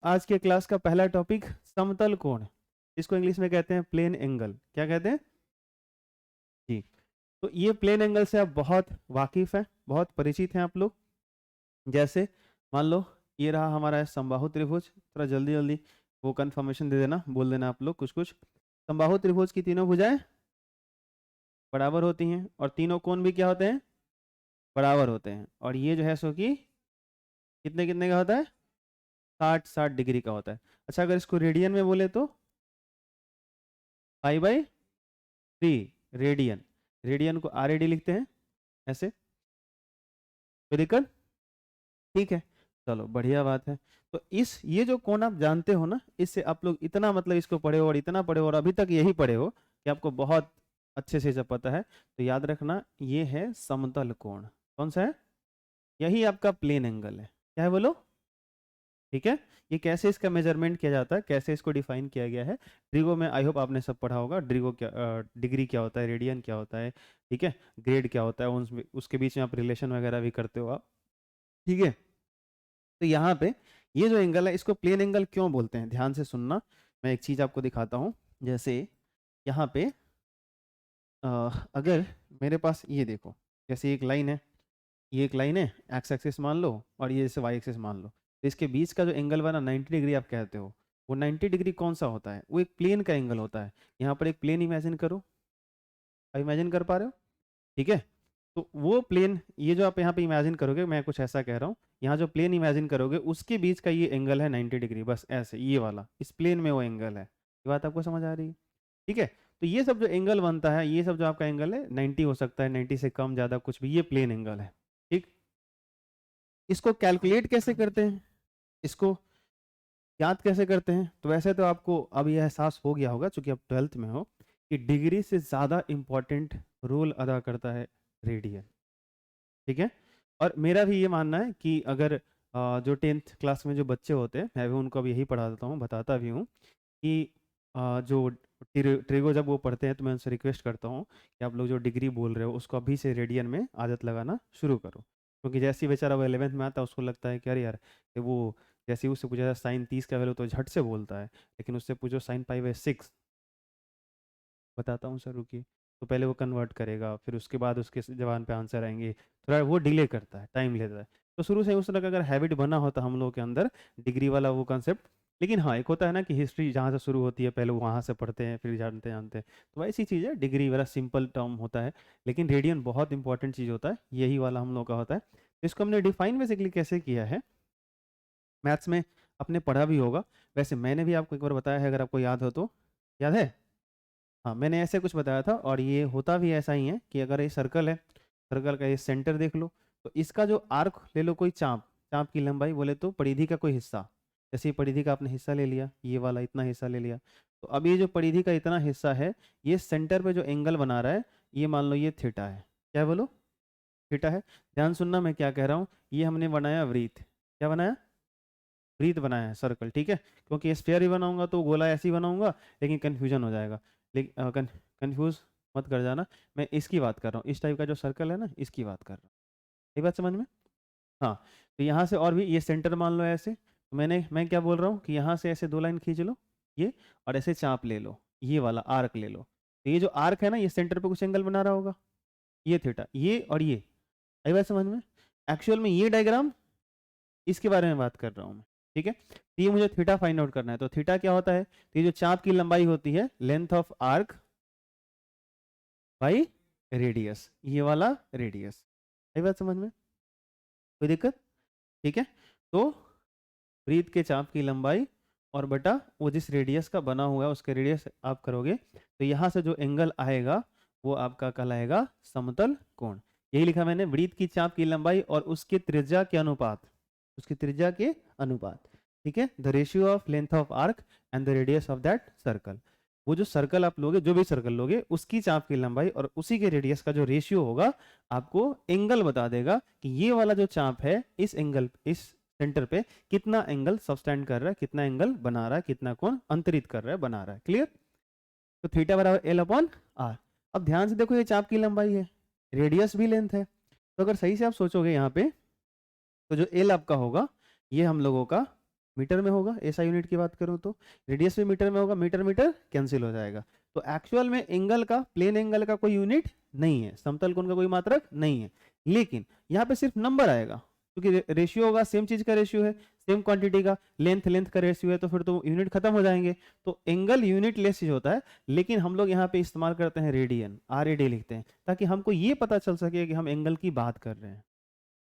आज के क्लास का पहला टॉपिक समतल कोण, इसको इंग्लिश में कहते हैं प्लेन एंगल। क्या कहते हैं जी? तो ये प्लेन एंगल से आप बहुत वाकिफ हैं, बहुत परिचित हैं आप लोग। जैसे मान लो ये रहा हमारा समबाहु त्रिभुज, थोड़ा जल्दी जल्दी वो कंफर्मेशन दे देना, बोल देना आप लोग कुछ कुछ। समबाहु त्रिभुज की तीनों भुजाएं बराबर होती हैं और तीनों कोण भी क्या होते हैं, बराबर होते हैं। और ये जो है सो कि कितने कितने का होता है, 60-60 डिग्री का होता है। अच्छा अगर इसको रेडियन में बोले तो पाई/3 रेडियन। रेडियन को RAD लिखते हैं ऐसे, कोई दिक्कत? ठीक है, चलो बढ़िया बात है। तो इस ये जो कोण आप जानते हो ना, इससे आप लोग इतना मतलब इसको पढ़े हो और इतना पढ़े हो और अभी तक यही पढ़े हो कि आपको बहुत अच्छे से जब पता है। तो याद रखना ये है समतल कोण। कौन सा है? यही आपका प्लेन एंगल है। क्या है बोलो? ठीक है। ये कैसे इसका मेजरमेंट किया जाता है, कैसे इसको डिफाइन किया गया है, ड्रिगो में आई होप आपने सब पढ़ा होगा। ड्रिगो क्या, डिग्री क्या होता है, रेडियन क्या होता है, ठीक है, ग्रेड क्या होता है, उसके बीच में आप रिलेशन वगैरह भी करते हो आप, ठीक है। तो यहाँ पे ये जो एंगल है इसको प्लेन एंगल क्यों बोलते हैं, ध्यान से सुनना। मैं एक चीज आपको दिखाता हूँ। जैसे यहाँ पे अगर मेरे पास ये देखो, जैसे एक लाइन है, ये एक लाइन है, एक्स एक्सिस मान लो और ये जैसे वाई एक्सिस मान लो, तो इसके बीच का जो एंगल बना 90 डिग्री आप कहते हो, वो 90 डिग्री कौन सा होता है? वो एक प्लेन का एंगल होता है। यहाँ पर एक प्लेन इमेजिन करो, इमेजिन कर पा रहे हो? ठीक है। तो वो प्लेन, ये जो आप यहाँ पे इमेजिन करोगे, मैं कुछ ऐसा कह रहा हूँ, यहाँ जो प्लेन इमेजिन करोगे उसके बीच का ये एंगल है 90 डिग्री, बस ऐसे ये वाला, इस प्लेन में वो एंगल है। ये बात आपको समझ आ रही है? ठीक है। तो ये सब जो एंगल बनता है, ये सब जो आपका एंगल है 90 हो सकता है, 90 से कम ज़्यादा कुछ भी, ये प्लेन एंगल है। ठीक। इसको कैलकुलेट कैसे करते हैं, इसको याद कैसे करते हैं? तो वैसे तो आपको अब यह एहसास हो गया होगा चूंकि आप 12th में हो कि डिग्री से ज़्यादा इंपॉर्टेंट रोल अदा करता है रेडियन। ठीक है। और मेरा भी ये मानना है कि अगर जो 10th क्लास में जो बच्चे होते हैं, मैं भी उनको अब यही पढ़ाता हूँ, बताता भी हूँ कि जो ट्रिगो जब वो पढ़ते हैं तो मैं उनसे रिक्वेस्ट करता हूँ कि आप लोग जो डिग्री बोल रहे हो उसको अभी से रेडियन में आदत लगाना शुरू करो। क्योंकि जैसे ही बेचारा वो 11th में आता है उसको लगता है कि अरे यार, कि वो जैसे ही उससे पूछा जाए साइन 30 का वैल्यू तो झट से बोलता है, लेकिन उससे पूछो साइन पाई/6, बताता हूँ सर रुकिए, तो पहले वो कन्वर्ट करेगा, फिर उसके बाद उसके जवान पे आंसर आएंगे, थोड़ा वो डिले करता है, टाइम लेता है। तो शुरू से उस तरह का अगर हैबिट बना होता हम लोगों के अंदर डिग्री वाला वो कंसेप्ट। लेकिन हाँ, एक होता है ना कि हिस्ट्री जहाँ से शुरू होती है पहले वो वहाँ से पढ़ते हैं फिर जानते जानते हैं, तो वैसी चीज़ है, डिग्री वाला सिंपल टर्म होता है। लेकिन रेडियन बहुत इंपॉर्टेंट चीज़ होता है, यही वाला हम लोग का होता है। तो इसको हमने डिफाइन बेसिकली कैसे किया है, मैथ्स में आपने पढ़ा भी होगा, वैसे मैंने भी आपको एक बार बताया है, अगर आपको याद हो तो। याद है? हाँ, मैंने ऐसे कुछ बताया था और ये होता भी ऐसा ही है कि अगर ये सर्कल है, सर्कल का ये सेंटर देख लो, तो इसका जो आर्क ले लो, कोई चाप, चाप की लंबाई बोले तो परिधि का कोई हिस्सा, जैसे ये परिधि का आपने हिस्सा ले लिया, ये वाला इतना हिस्सा ले लिया, तो अब ये जो परिधि का इतना हिस्सा है, ये सेंटर पे जो एंगल बना रहा है, ये मान लो ये थीटा है। क्या बोलो? थीटा है। ध्यान सुनना मैं क्या कह रहा हूँ, ये हमने बनाया वृत्त। क्या बनाया? वृत्त बनाया है, सर्कल, ठीक है। क्योंकि स्फीयर ही बनाऊंगा तो गोला ऐसे ही बनाऊंगा, लेकिन कन्फ्यूजन हो जाएगा। लेकिन कंफ्यूज मत कर जाना, मैं इसकी बात कर रहा हूँ, इस टाइप का जो सर्कल है ना, इसकी बात कर रहा हूँ। ये बात समझ में? हाँ। तो यहाँ से और भी ये सेंटर मान लो ऐसे, तो मैं क्या बोल रहा हूँ कि यहाँ से ऐसे दो लाइन खींच लो ये, और ऐसे चाप ले लो, ये वाला आर्क ले लो, तो ये जो आर्क है ना, ये सेंटर पे कुछ एंगल बना रहा होगा, ये थीटा, ये और ये। आई बात समझ में? एक्चुअल में ये डायग्राम, इसके बारे में बात कर रहा हूँ मैं, ठीक है। तो ये मुझे थीटा फाइंड आउट करना है, तो थीटा क्या होता है? तो ये जो चाप की लंबाई होती है, length of arc by radius, ये वाला रेडियस। आई बात समझ में? कोई दिक्कत? ठीक है। तो वृत्त के चाप की लंबाई और बटा वो जिस रेडियस का बना हुआ है उसके रेडियस आप करोगे, तो यहाँ से जो एंगल आएगा वो आपका कहलाएगा समतल कोण। यही लिखा मैंने, वृत्त की चाप की लंबाई और उसके त्रिज्या के अनुपात, उसकी त्रिज्या के अनुपात, ठीक है, the ratio of length of arc and the radius of that circle. वो जो सर्कल आप लोगे, जो भी सर्कल लोगे, उसकी चाप की लंबाई और उसी के रेडियस का जो रेशियो होगा आपको एंगल बता देगा कि ये वाला जो चाप है इस एंगल, इस सेंटर पे कितना एंगल सबस्टेंड कर रहा है, कितना एंगल बना रहा है, कितना कोण अंतरित कर रहा है, बना रहा है। क्लियर? तो थीटा बराबर L/R। अब ध्यान से देखो, ये चाप की लंबाई है, रेडियस भी लेंथ है, तो अगर सही से आप सोचोगे यहाँ पे, तो जो L आपका होगा ये हम लोगों का मीटर में होगा, एसआई यूनिट की बात करूं तो रेडियस भी मीटर में होगा, मीटर मीटर कैंसिल हो जाएगा। तो एक्चुअल में एंगल का, प्लेन एंगल का कोई यूनिट नहीं है, समतल कोण का कोई मात्रक नहीं है, लेकिन यहाँ पे सिर्फ नंबर आएगा क्योंकि रेशियो होगा, सेम चीज का रेशियो है, सेम क्वांटिटी का, लेंथ लेंथ का रेशियो है, तो फिर तो यूनिट खत्म हो जाएंगे। तो एंगल यूनिट लेस चीज होता है, लेकिन हम लोग यहाँ पे इस्तेमाल करते हैं रेडियन, RAD लिखते हैं, ताकि हमको ये पता चल सके कि हम एंगल की बात कर रहे हैं।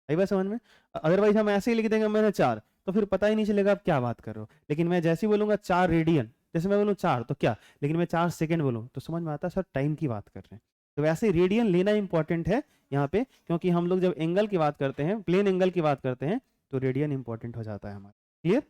आई बात समझ में? अदरवाइज हम ऐसे ही लिख देंगे मैंने 4, तो फिर पता ही नहीं चलेगा आप क्या बात कर रहे हो। लेकिन मैं जैसे ही बोलूंगा 4 रेडियन, जैसे मैं बोलूँ 4 तो क्या, लेकिन मैं 4 सेकंड बोलूँ तो समझ में आता है सर टाइम की बात कर रहे हैं। तो वैसे रेडियन लेना इंपॉर्टेंट है यहाँ पे, क्योंकि हम लोग जब एंगल की बात करते हैं, प्लेन एंगल की बात करते हैं, तो रेडियन इंपॉर्टेंट हो जाता है हमारा। क्लियर?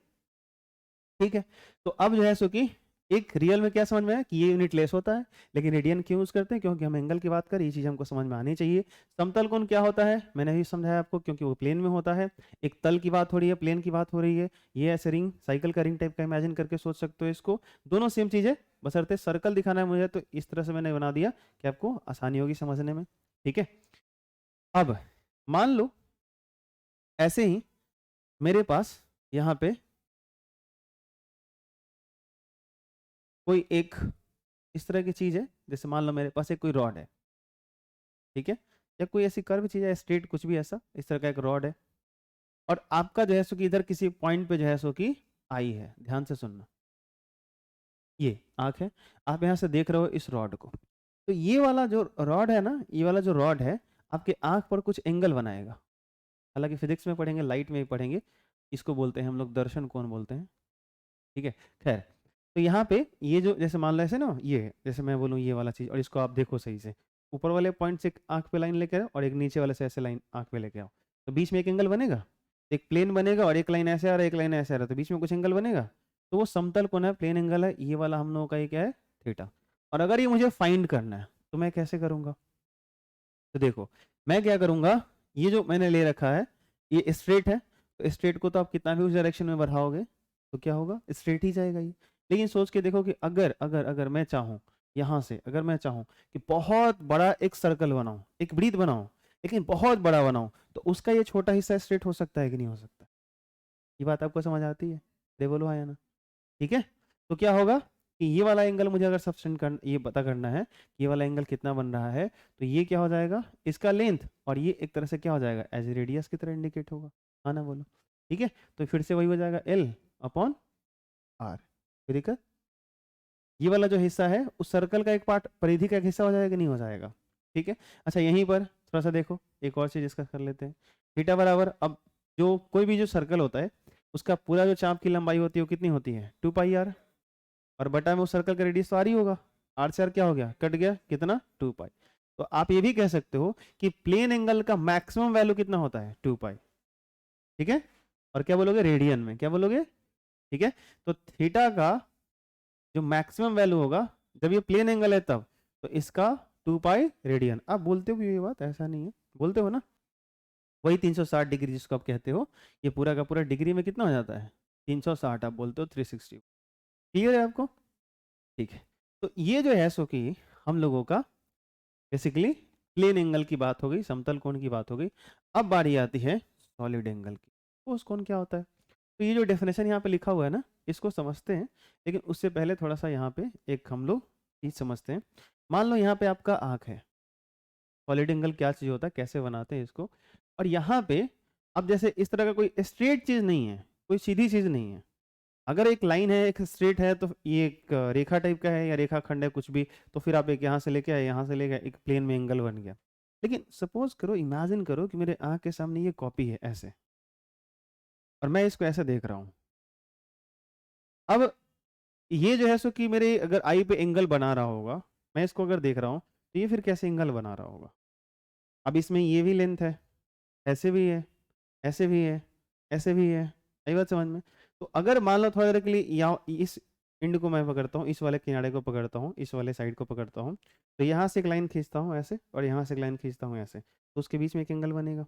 ठीक है। तो अब जो है सो कि एक रियल में क्या समझ में आया कि ये यूनिट लेस होता है, लेकिन रेडियन क्यों यूज करते हैं, क्योंकि हम एंगल की बात करें, ये चीज हमको समझ में आनी चाहिए। समतल कोण क्या होता है, मैंने भी समझाया आपको, क्योंकि वो प्लेन में होता है। एक तल की बात हो रही है, प्लेन की बात हो रही है, ये ऐसे रिंग, साइकिल का रिंग टाइप का इमेजिन करके सोच सकते हो इसको। दोनों सेम चीज है, बशर्ते सर्कल दिखाना है मुझे, तो इस तरह से मैंने बना दिया कि आपको आसानी होगी समझने में। ठीक है। अब मान लो ऐसे ही मेरे पास यहाँ पे कोई एक इस तरह की चीज है, जैसे मान लो मेरे पास एक कोई रॉड है, ठीक है, या कोई ऐसी कर्व चीज है, स्ट्रेट कुछ भी ऐसा, इस तरह का एक रॉड है, और आपका जो है सो कि इधर किसी पॉइंट पे जो है सो कि आई है, ध्यान से सुनना, ये आंख है, आप यहाँ से देख रहे हो इस रॉड को, तो ये वाला जो रॉड है ना, ये वाला जो रॉड है आपके आंख पर कुछ एंगल बनाएगा। हालांकि फिजिक्स में पढ़ेंगे, लाइट में भी पढ़ेंगे, इसको बोलते हैं हम लोग दर्शन कोण बोलते हैं। ठीक है, खैर, तो यहाँ पे ये जो, जैसे मान लो ऐसे ना, ये है, जैसे मैं बोलूँ ये वाला चीज, और इसको आप देखो सही से, ऊपर वाले पॉइंट से एक आंख पे लाइन लेके आओ और एक नीचे वाले से ऐसे लाइन आंख पे लेके आओ, तो बीच में एक एंगल बनेगा, एक प्लेन बनेगा, और एक लाइन ऐसे आ रहा है, एक लाइन ऐसे आ रहा है, तो बीच में कुछ एंगल बनेगा, तो वो समतल कोण है, प्लेन एंगल है, ये वाला हम लोगों का ये क्या है, थीटा। और अगर ये मुझे फाइंड करना है तो मैं कैसे करूंगा, तो देखो मैं क्या करूंगा, ये जो मैंने ले रखा है ये स्ट्रेट है, तो स्ट्रेट को तो आप कितना भी उस डायरेक्शन में बढ़ाओगे तो क्या होगा, स्ट्रेट ही जाएगा ये। लेकिन सोच के देखो कि अगर अगर अगर मैं चाहूँ यहाँ से, अगर मैं चाहूँ कि बहुत बड़ा एक सर्कल बनाऊं, एक वृत्त बनाऊं, लेकिन बहुत बड़ा बनाऊं, तो उसका ये छोटा हिस्सा स्ट्रेट हो सकता है कि नहीं हो सकता? ये बात आपको समझ आती है? दे बोलो हाँ या ना। ठीक है। तो क्या होगा कि ये वाला एंगल मुझे अगर सब्सटेंड कर, ये पता करना है कि ये वाला एंगल कितना बन रहा है, तो ये क्या हो जाएगा, इसका लेंथ, और ये एक तरह से क्या हो जाएगा, एज रेडियस की तरह इंडिकेट होगा। हाँ ना, बोलो। ठीक है, तो फिर से वही हो जाएगा L/R। ठीक है, ये वाला जो हिस्सा है उस सर्कल का एक पार्ट, परिधि का एक हिस्सा हो जाएगा कि नहीं हो जाएगा? ठीक है। अच्छा, यहीं पर थोड़ा सा देखो, एक और चीज डिस्कस कर लेते हैं। थीटा बराबर, अब जो कोई भी जो सर्कल होता है उसका पूरा जो चाप की लंबाई होती है वो कितनी होती है, 2πr, और बटा में उस सर्कल का रेडियस तो आर ही होगा, आर से आर क्या हो गया, कट गया, कितना, 2π। तो आप ये भी कह सकते हो कि प्लेन एंगल का मैक्सिमम वैल्यू कितना होता है, 2π। ठीक है, और क्या बोलोगे, रेडियन में क्या बोलोगे? ठीक है, तो थीटा का जो मैक्सिमम वैल्यू होगा जब ये प्लेन एंगल है तब, तो इसका 2π रेडियन। आप बोलते हो ये बात, ऐसा नहीं है, बोलते हो ना, वही 360 डिग्री जिसको आप कहते हो, ये पूरा का पूरा डिग्री में कितना हो जाता है, 360, आप बोलते हो 360। क्लियर है आपको? ठीक है। तो ये जो है सो कि हम लोगों का बेसिकली प्लेन एंगल की बात हो गई, समतल कोण की बात हो गई। अब बारी आती है सॉलिड एंगल की। ठोस कोण क्या होता है? तो ये जो डेफिनेशन यहाँ पे लिखा हुआ है ना, इसको समझते हैं, लेकिन उससे पहले थोड़ा सा यहाँ पे एक हम लोग चीज समझते हैं। मान लो यहाँ पे आपका आंख है, सॉलिड एंगल क्या चीज होता है, कैसे बनाते हैं इसको, और यहाँ पे अब जैसे इस तरह का कोई स्ट्रेट चीज नहीं है, कोई सीधी चीज नहीं है, अगर एक लाइन है, एक स्ट्रेट है, तो ये एक रेखा टाइप का है या रेखा खंड है कुछ भी, तो फिर आप एक यहाँ से लेके आए, यहाँ से लेके आए, एक प्लेन में एंगल बन गया। लेकिन सपोज करो, इमेजिन करो कि मेरे आंख के सामने ये कॉपी है ऐसे, और मैं इसको ऐसे देख रहा हूँ। अब ये जो है सो कि मेरे अगर आई पे एंगल बना रहा होगा, मैं इसको अगर देख रहा हूँ, तो ये फिर कैसे एंगल बना रहा होगा? अब इसमें ये भी लेंथ है, ऐसे भी है, ऐसे भी है, ऐसे भी है, आई बात समझ में? तो अगर मान लो थोड़ा देर के लिए यहाँ इस एंड को मैं पकड़ता हूँ, इस वाले किनारे को पकड़ता हूँ, इस वाले साइड को पकड़ता हूँ, तो यहाँ से एक लाइन खींचता हूँ ऐसे, और यहाँ से एक लाइन खींचता हूँ ऐसे, तो उसके बीच में एक एंगल बनेगा।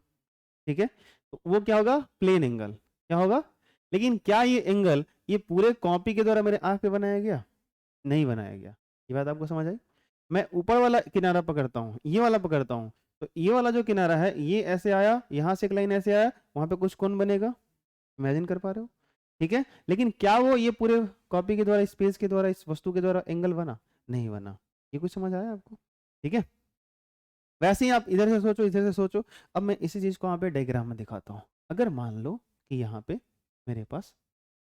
ठीक है, तो वो क्या होगा, प्लेन एंगल। क्या होगा? लेकिन क्या ये एंगल ये पूरे कॉपी के द्वारा मेरे आंख पे बनाया गया? नहीं बनाया गया। ये बात आपको समझ आई? मैं ऊपर वाला किनारा पकड़ता हूँ, ये वाला पकड़ता हूँ, तो ये वाला जो किनारा है ये ऐसे आया, यहाँ से एक लाइन ऐसे आया, वहां पे कुछ कोण बनेगा, इमेजिन कर पा रहे हो? ठीक है, लेकिन क्या वो ये पूरे कॉपी के द्वारा, स्पेस के द्वारा, इस वस्तु के द्वारा एंगल बना? नहीं बना। ये कुछ समझ आया आपको? ठीक है, वैसे ही आप इधर से सोचो, इधर से सोचो। अब मैं इसी चीज को यहाँ पे डायग्राम में दिखाता हूँ। अगर मान लो कि यहाँ पे मेरे पास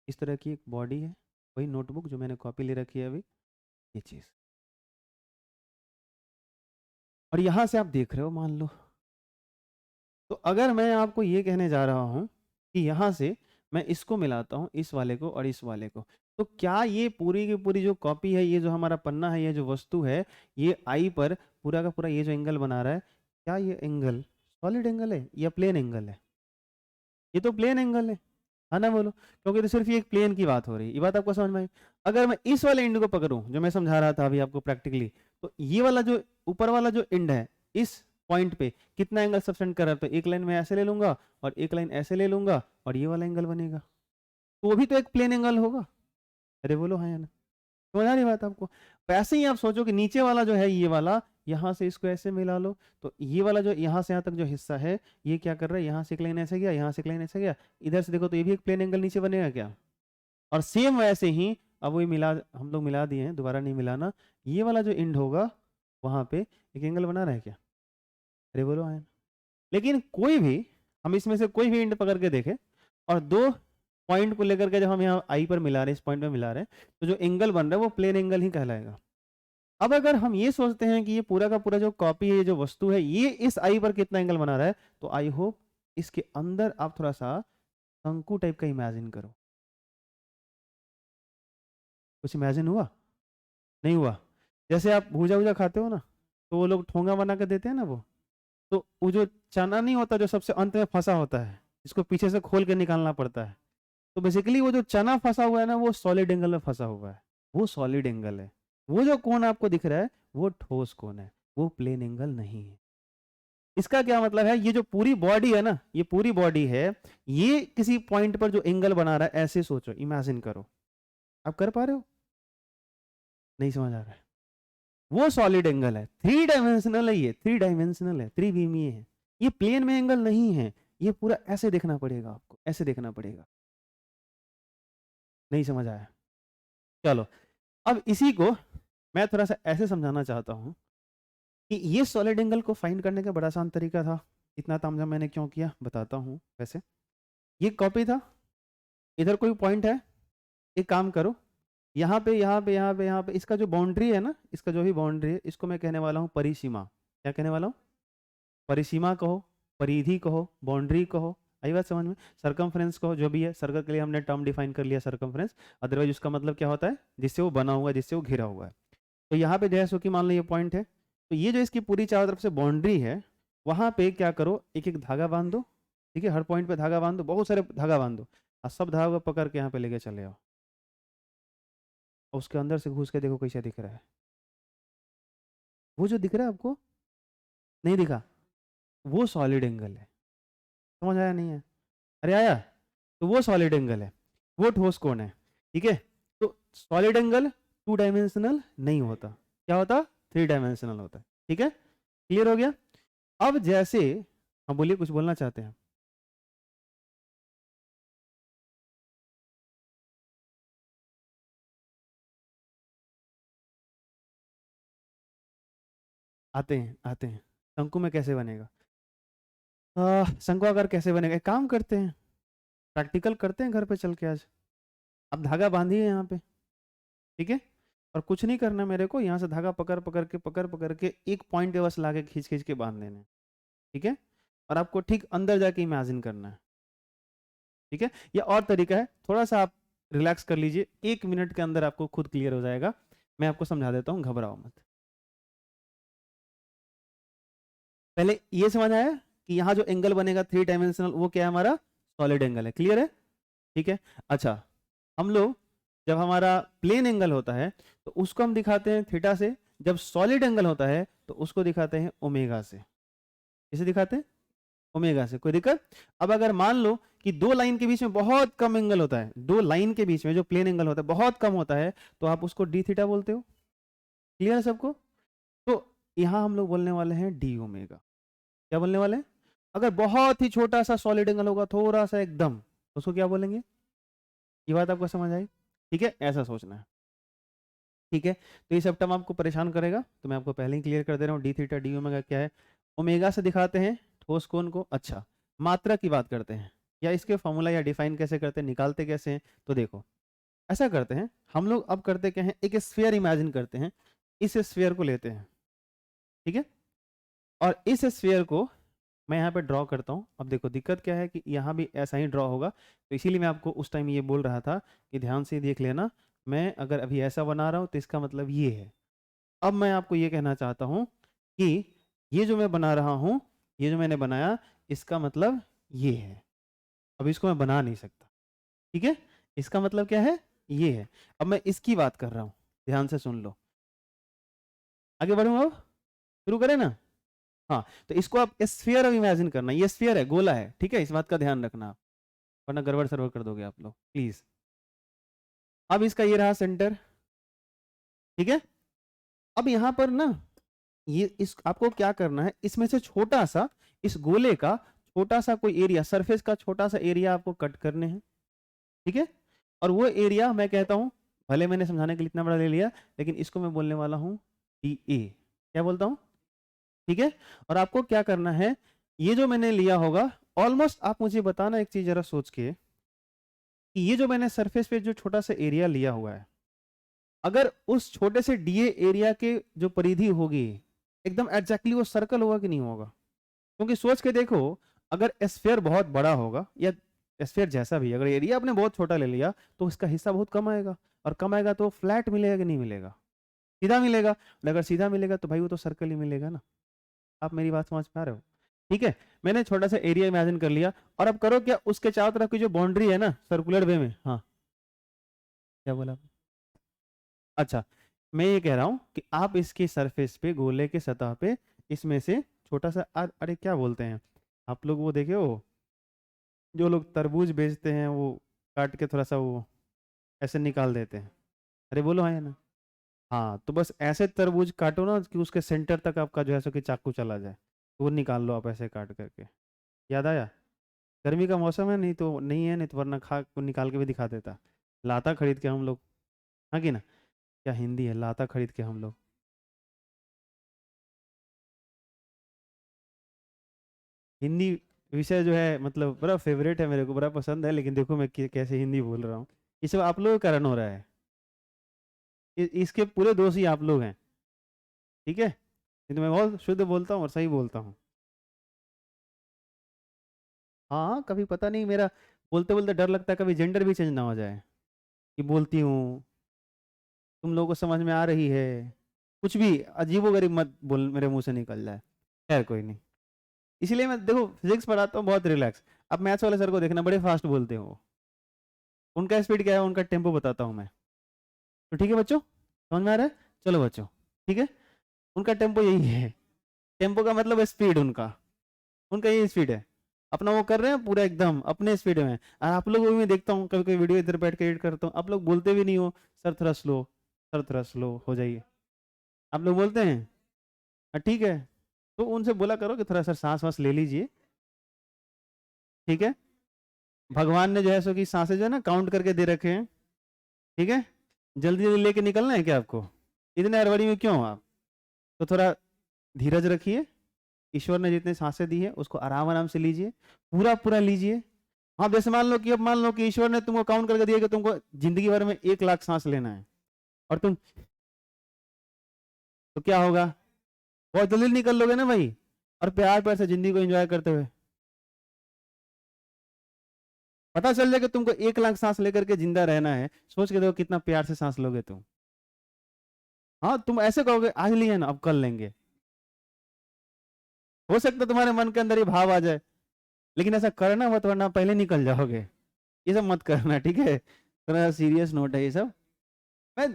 इस तरह की एक बॉडी है, वही नोटबुक जो मैंने कॉपी ले रखी है अभी, ये चीज, और यहाँ से आप देख रहे हो मान लो, तो अगर मैं आपको ये कहने जा रहा हूँ कि यहाँ से मैं इसको मिलाता हूँ, इस वाले को और इस वाले को, तो क्या ये पूरी की पूरी जो कॉपी है, ये जो हमारा पन्ना है, ये जो वस्तु है, ये आई पर पूरा का पूरा ये जो एंगल बना रहा है, क्या ये एंगल सॉलिड एंगल है या प्लेन एंगल है? ये तो प्लेन एंगल है ना? बोलो, क्योंकि तो सिर्फ ये एक प्लेन की बात हो रही है। ये बात आपको समझ में आई? अगर मैं इस वाले एंड को पकड़ूं, जो मैं समझा रहा था अभी आपको प्रैक्टिकली, तो ये वाला जो ऊपर वाला जो एंड है, इस पॉइंट पे कितना एंगल सबटेंड कर रहा है? तो एक लाइन में ऐसे ले लूंगा और एक लाइन ऐसे ले लूंगा और ये वाला एंगल बनेगा, तो वो भी तो एक प्लेन एंगल होगा। अरे बोलो हाँ या ना? समझ आ रही बात आपको? वैसे ही आप सोचो कि नीचे वाला जो है, ये वाला, यहाँ से इसको ऐसे मिला लो, तो ये वाला जो यहाँ से यहाँ तक जो हिस्सा है, ये क्या कर रहा है? यहाँ से एक लाइन ऐसे गया, यहाँ से एक लाइन ऐसे गया, इधर से देखो तो ये भी एक प्लेन एंगल नीचे बनेगा क्या? और सेम वैसे ही अब वही मिला, हम लोग मिला दिए हैं, दोबारा नहीं मिलाना। ये वाला जो एंड होगा, वहां पे एक एंगल बना रहा है क्या? अरे बोलो हाँ। लेकिन कोई भी, हम इसमें से कोई भी एंड पकड़ के देखें और दो पॉइंट को लेकर के जब हम यहाँ आई पर मिला रहे हैं, इस पॉइंट पे मिला रहे हैं, तो जो एंगल बन रहा है वो प्लेन एंगल ही कहलाएगा। अब अगर हम ये सोचते हैं कि ये पूरा का पूरा जो कॉपी है, जो वस्तु है, ये इस आई पर कितना एंगल बना रहा है, तो आई होप इसके अंदर आप थोड़ा सा शंकु टाइप का इमेजिन करो। कुछ इमेजिन हुआ? नहीं हुआ? जैसे आप भूजा वूजा खाते हो ना, तो वो लोग ठोंगा बना के देते हैं ना, वो जो चना नहीं होता जो सबसे अंत में फंसा होता है, इसको पीछे से खोल के निकालना पड़ता है, तो बेसिकली वो जो चना फंसा हुआ है ना, वो सॉलिड एंगल में फंसा हुआ है, वो सॉलिड एंगल है। वो जो कोण आपको दिख रहा है, वो ठोस कोण है, वो प्लेन एंगल नहीं है। इसका क्या मतलब है? ये जो पूरी बॉडी है ना, ये पूरी बॉडी है, ये किसी पॉइंट पर जो एंगल बना रहा है, ऐसे सोचो, इमेजिन करो। आप कर पा रहे हो? नहीं समझ आ रहा है? वो सॉलिड एंगल है, थ्री डायमेंशनल है, ये थ्री डायमेंशनल है, त्रिविमीय है। ये प्लेन में एंगल नहीं है, ये पूरा ऐसे देखना पड़ेगा आपको, ऐसे देखना पड़ेगा। नहीं समझ आया? चलो, अब इसी को मैं थोड़ा सा ऐसे समझाना चाहता हूं कि ये सॉलिड एंगल को फाइंड करने का बड़ा आसान तरीका था। इतना तामझाम मैंने क्यों किया बताता हूँ। वैसे ये कॉपी था, इधर कोई पॉइंट है, एक काम करो, यहाँ पे यहाँ पे यहाँ पे यहाँ पे इसका जो बाउंड्री है ना, इसका जो भी बाउंड्री है, इसको मैं कहने वाला हूँ परिसीमा। क्या कहने वाला हूँ? परिसीमा कहो, परिधि कहो, बाउंड्री कहो। आई बात समझ में? सरकमफ्रेंस कहो, जो भी है। सर्कल के लिए हमने टर्म डिफाइन कर लिया सरकमफ्रेंस, अदरवाइज उसका मतलब क्या होता है? जिससे वो बना हुआ है, जिससे वो घिरा हुआ है। तो यहाँ पे जैसो कि मान लो ये पॉइंट है, तो ये जो इसकी पूरी चारों तरफ से बाउंड्री है, वहां पे क्या करो, एक एक धागा बांध दो। ठीक है, हर पॉइंट पे धागा बांध दो, बहुत सारे धागा बांध दो, और सब धागा को पकड़ के यहाँ पे लेके चले आओ, और उसके अंदर से घुस के देखो कैसा दिख रहा है। वो जो दिख रहा है आपको, नहीं दिखा? वो सॉलिड एंगल है। समझ आया नहीं है? अरे आया? तो वो सॉलिड एंगल है, वो ठोस कोण है। ठीक है, तो सॉलिड एंगल टू डायमेंशनल नहीं होता, क्या होता? थ्री डायमेंशनल होता है। ठीक है, क्लियर हो गया? अब जैसे, हाँ बोलिए, कुछ बोलना चाहते हैं? आते हैं, आते हैं। शंकु में कैसे बनेगा? शंकु आकार कैसे बनेगा? एक काम करते हैं, प्रैक्टिकल करते हैं घर पे चल के आज। अब धागा बांधिए यहाँ पे, ठीक है, और कुछ नहीं करना मेरे को, यहाँ से धागा पकड़ पकड़ के एक पॉइंट पे बस लाके खींच खींच के बांध देना है। ठीक है, और आपको ठीक अंदर जाके इमेजिन करना है। ठीक है, या और तरीका है, थोड़ा सा आप रिलैक्स कर लीजिए, 1 मिनट के अंदर आपको खुद क्लियर हो जाएगा। मैं आपको समझा देता हूँ, घबराओ मत। पहले ये समझ आया कि यहाँ जो एंगल बनेगा थ्री डायमेंशनल, वो क्या है? हमारा सॉलिड एंगल है। क्लियर है? ठीक है, अच्छा, हम लोग जब हमारा प्लेन एंगल होता है तो उसको हम दिखाते हैं थीटा से, जब सॉलिड एंगल होता है तो उसको दिखाते हैं ओमेगा से। किसे दिखाते हैं? ओमेगा से। कोई दिक्कत? अब अगर मान लो कि दो लाइन के बीच में बहुत कम एंगल होता है, दो लाइन के बीच में जो प्लेन एंगल होता है बहुत कम होता है, तो आप उसको डी थीटा बोलते हो। क्लियर है सबको? तो यहां हम लोग बोलने वाले हैं डी ओमेगा। क्या बोलने वाले हैं? अगर बहुत ही छोटा सा सॉलिड एंगल होगा, थोड़ा सा एकदम, तो उसको क्या बोलेंगे? ये बात आपको समझ आई? ठीक है, ऐसा सोचना है। ठीक है, तो ये सब टर्म आपको परेशान करेगा, तो मैं आपको पहले ही क्लियर कर दे रहा हूँ। डी थीटा डी ओमेगा क्या है? ओमेगा से दिखाते हैं ठोस कोण को। अच्छा, मात्रा की बात करते हैं, या इसके फॉर्मूला या डिफाइन कैसे करते हैं, निकालते कैसे हैं? तो देखो ऐसा करते हैं हम लोग, अब करते क्या है, एक स्फीयर इमेजिन करते हैं, इस स्फीयर को लेते हैं, ठीक है, और इस स्फीयर को मैं यहाँ पे ड्रॉ करता हूँ। अब देखो दिक्कत क्या है कि यहाँ भी ऐसा ही ड्रॉ होगा, तो इसीलिए मैं आपको उस टाइम ये बोल रहा था कि ध्यान से देख लेना, मैं अगर अभी ऐसा बना रहा हूँ तो इसका मतलब ये है। अब मैं आपको ये कहना चाहता हूँ कि ये जो मैं बना रहा हूँ, ये जो मैंने बनाया, इसका मतलब ये है। अब इसको मैं बना नहीं सकता, ठीक है, इसका मतलब क्या है, ये है। अब मैं इसकी बात कर रहा हूँ, ध्यान से सुन लो। आगे बढ़ूँ, अब शुरू करें ना? हाँ, तो इसको आप स्फीयर इमेजिन करना, ये स्फीयर है, गोला है, ठीक है, इस बात का ध्यान रखना आप, वरना गड़बड़ सरबड़ कर दोगे आप लोग प्लीज। अब इसका ये रहा सेंटर, ठीक है। अब यहाँ पर ना ये इस आपको क्या करना है, इसमें से छोटा सा, इस गोले का छोटा सा कोई एरिया, सरफेस का छोटा सा एरिया आपको कट करने हैं, ठीक है। और वो एरिया मैं कहता हूं, भले मैंने समझाने के लिए इतना बड़ा ले लिया, लेकिन इसको मैं बोलने वाला हूं डी ए। क्या बोलता हूं? ठीक है। और आपको क्या करना है, ये जो मैंने लिया होगा, ऑलमोस्ट आप मुझे बताना एक चीज जरा सोच के, कि ये जो मैंने सरफेस पे जो छोटा सा एरिया लिया हुआ है, अगर उस छोटे से डीए एरिया के जो परिधि होगी, एकदम एग्जैक्टली वो सर्कल होगा कि नहीं होगा? क्योंकि सोच के देखो, अगर स्फीयर बहुत बड़ा होगा, या स्फीयर जैसा भी, अगर एरिया आपने बहुत छोटा ले लिया, तो इसका हिस्सा बहुत कम आएगा, और कम आएगा तो फ्लैट मिलेगा कि नहीं मिलेगा? सीधा मिलेगा। और अगर सीधा मिलेगा तो भाई वो तो सर्कल ही मिलेगा ना। आप मेरी बात समझ पा रहे हो? ठीक है, मैंने छोटा सा एरिया इमेजिन कर लिया, और अब करो क्या, उसके चारों तरफ की जो बाउंड्री है ना सर्कुलर वे में, हाँ क्या बोला? अच्छा, मैं ये कह रहा हूं कि आप इसकी सरफेस पे, गोले के सतह पे, इसमें से छोटा सा अरे क्या बोलते हैं आप लोग, वो देखे हो जो लोग तरबूज बेचते हैं, वो काट के थोड़ा सा वो ऐसे निकाल देते हैं, अरे बोलो हाँ या ना? हाँ, तो बस ऐसे तरबूज काटो ना कि उसके सेंटर तक आपका जो है सो कि चाकू चला जाए, तो वो निकाल लो आप ऐसे काट करके। याद आया? गर्मी का मौसम है, नहीं तो नहीं है, नहीं तो वरना खा को निकाल के भी दिखा देता, लाता खरीद के हम लोग। हाँ कि ना? क्या हिंदी है, लाता खरीद के हम लोग। हिंदी विषय जो है मतलब बड़ा फेवरेट है मेरे को, बड़ा पसंद है, लेकिन देखो मैं कैसे हिंदी बोल रहा हूँ, ये सब आप लोगों के कारण हो रहा है। इसके पूरे दोषी आप लोग हैं, ठीक है, नहीं तो मैं बहुत शुद्ध बोलता हूँ और सही बोलता हूँ। हाँ हाँ, कभी पता नहीं, मेरा बोलते बोलते डर लगता है कभी जेंडर भी चेंज ना हो जाए, कि बोलती हूँ तुम लोगों को समझ में आ रही है, कुछ भी अजीबोगरीब मत बोल मेरे मुंह से निकल जाए। खैर कोई नहीं, इसलिए मैं देखो फिजिक्स पढ़ाता हूँ बहुत रिलैक्स। अब मैथ्स वाले सर को देखना, बड़े फास्ट बोलते हो, उनका स्पीड क्या है, उनका टेम्पो बताता हूँ मैं। तो ठीक है बच्चों, समझ में आ रहा है? चलो बच्चों, ठीक है, उनका टेम्पो यही है, टेम्पो का मतलब स्पीड, उनका उनका यही स्पीड है, अपना वो कर रहे हैं पूरा एकदम अपने स्पीड में। और आप लोगों को मैं देखता हूँ कभी कभी वीडियो इधर बैठ के एडिट करता हूँ, आप लोग बोलते भी नहीं हो, सर थोड़ा स्लो, सर थोड़ा स्लो हो जाइए, आप लोग बोलते हैं। हाँ ठीक है, तो उनसे बोला करो कि थोड़ा सर सांस वास ले लीजिए, ठीक है। भगवान ने जो है सो कि सांसें जो है ना काउंट करके दे रखे हैं, ठीक है, जल्दी जल्दी लेके निकलना है क्या आपको? इतने हड़बड़ी में क्यों आप? तो थोड़ा धीरज रखिए, ईश्वर ने जितने सांसें दी है उसको आराम आराम से लीजिए, पूरा पूरा लीजिए। हाँ, जैसे मान लो कि अब मान लो कि ईश्वर ने तुमको काउंट करके दिया कि तुमको जिंदगी भर में 1 लाख सांस लेना है, और तुम, तो क्या होगा? बहुत जल्दी निकल लोगे ना भाई, और प्यार प्यार से जिंदगी को एंजॉय करते हुए। पता चल जाए कि तुमको 1 लाख सांस लेकर के जिंदा रहना है, सोच के देखो कितना प्यार से सांस लोगे तुम। हाँ, तुम ऐसे कहोगे आज लिए ना अब कल लेंगे, हो सकता है तुम्हारे मन के अंदर ये भाव आ जाए, लेकिन ऐसा करना मत वरना पहले निकल जाओगे। ये सब मत करना, ठीक है, थोड़ा सीरियस नोट है ये सब। मैं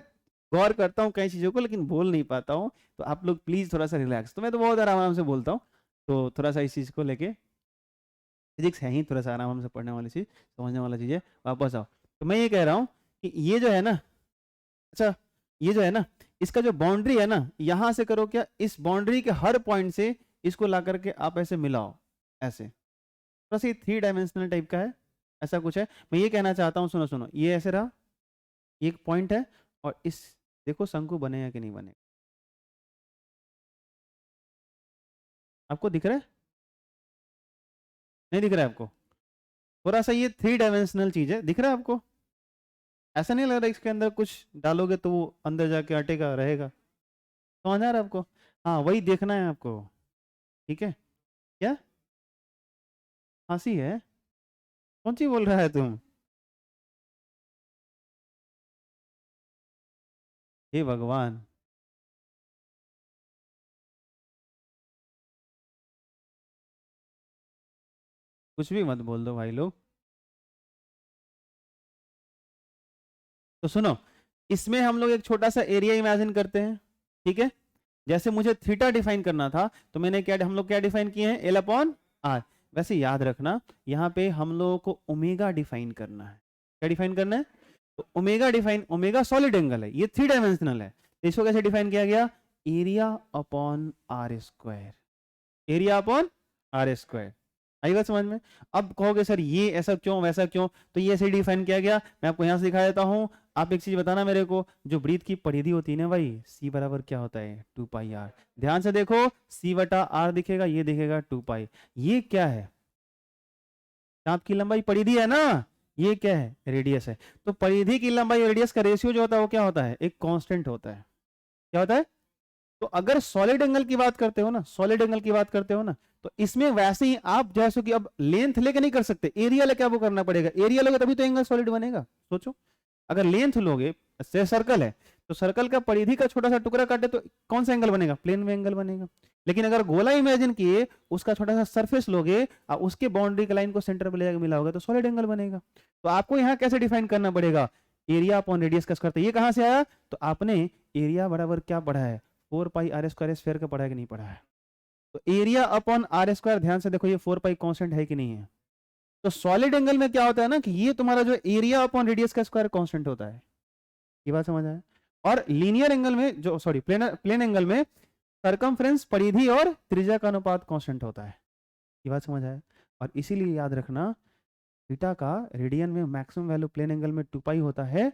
गौर करता हूँ कई चीज़ों को, लेकिन बोल नहीं पाता हूँ, तो आप लोग प्लीज़ थोड़ा सा रिलैक्स। तो मैं तो बहुत आराम आराम से बोलता हूँ, तो थोड़ा सा इस चीज़ को लेके, फिजिक्स है ही थोड़ा सा आराम से पढ़ने वाली चीज़, समझने वाला चीज़ है, वापस आओ। तो मैं ये कह रहा हूँ कि ये जो है ना, अच्छा, ये जो है ना, इसका जो बाउंड्री है ना, यहाँ से करो क्या, इस बाउंड्री के हर पॉइंट से इसको ला करके आप ऐसे मिलाओ, ऐसे थोड़ा सा 3 डायमेंशनल टाइप का है, ऐसा कुछ है। मैं ये कहना चाहता हूँ, सुनो सुनो, ये ऐसे रहा, ये एक पॉइंट है, और इस देखो शंकु बनेगा कि नहीं बनेगा, आपको दिख रहा है? नहीं दिख रहा है आपको? थोड़ा सा ये 3 डायमेंशनल चीज है, दिख रहा है आपको? ऐसा नहीं लग रहा इसके अंदर कुछ डालोगे तो वो अंदर जाके अटेगा रहेगा? समझ आ रहा है आपको? हाँ वही देखना है आपको। ठीक है? क्या हंसी है? कौन सी बोल रहा है तुम? हे भगवान। कुछ भी मत बोल दो भाई लोग। तो सुनो, इसमें हम लोग एक छोटा सा एरिया इमेजिन करते हैं। ठीक है? जैसे मुझे थीटा डिफाइन करना था, तो मैंने क्या, हम लोग क्या डिफाइन किए हैं, एल अपॉन आर। वैसे याद रखना, यहाँ पे हम लोगों को ओमेगा डिफाइन करना है। क्या डिफाइन करना है? तो omega define, omega solid angle है, ये 3 डायमेंशनल है, तो इसको कैसे डिफाइन किया गया? Area upon R square, area upon R square. आई बात समझ में? अब कहोगे सर ये ऐसा क्यों वैसा क्यों, तो ये ऐसे डिफाइन किया गया। मैं आपको यहां से दिखा देता हूं। आप एक चीज बताना मेरे को, जो ब्रीथ की परिधि होती है ना भाई, सी बराबर क्या होता है, 2 पाई आर। ध्यान से देखो, सी बटा आर दिखेगा, ये दिखेगा 2 पाई। ये क्या है? चाप की लंबाई परिधि है ना, ये क्या है, रेडियस है। तो परिधि की लंबाई और रेडियस का रेशियो जो होता है वो क्या होता है, एक कांस्टेंट होता है। क्या होता है? तो अगर सॉलिड एंगल की बात करते हो ना, सॉलिड एंगल की बात करते हो ना, तो इसमें वैसे ही आप जैसे कि अब लेंथ लेके नहीं कर सकते, एरिया लेके आपको करना पड़ेगा। एरिया लोगे तभी तो एंगल सॉलिड बनेगा। सोचो, अगर लेंथ लोगे, से सर्कल है, तो सर्कल का परिधि का छोटा सा टुकड़ा काटे तो कौन सा एंगल बनेगा, प्लेन में एंगल बनेगा। लेकिन अगर गोला इमेजिन किए, उसका छोटा सा सरफेस लोगे और उसके बाउंड्री के लाइन को सेंटर पे ले जाकर मिला होगा, तो सॉलिड एंगल बनेगा। तो आपको यहाँ कैसे डिफाइन करना पड़ेगा, एरिया अपॉन रेडियस का स्क्वायर। ये कहां से आया? तो आपने एरिया बराबर क्या पढ़ा है, 4 पाई आर स्क्वायर का पढ़ा है कि नहीं पढ़ा है? तो एरिया अपॉन आर स्क्वायर, ध्यान से देखो, ये 4 पाई कांस्टेंट है कि नहीं है? तो सॉलिड एंगल में क्या होता है ना, कि ये तुम्हारा जो एरिया अपॉन रेडियस का स्क्वायर कांस्टेंट होता है। ये बात समझ आया? और लीनियर एंगल में, जो सॉरी प्लेन प्लेन एंगल में, सरकमफ्रेंस परिधि और त्रिज्या का अनुपात कांस्टेंट होता है। ये बात समझ आया? और इसीलिए याद रखना, थीटा का रेडियन में मैक्सिमम वैल्यू प्लेन एंगल में 2 पाई होता है,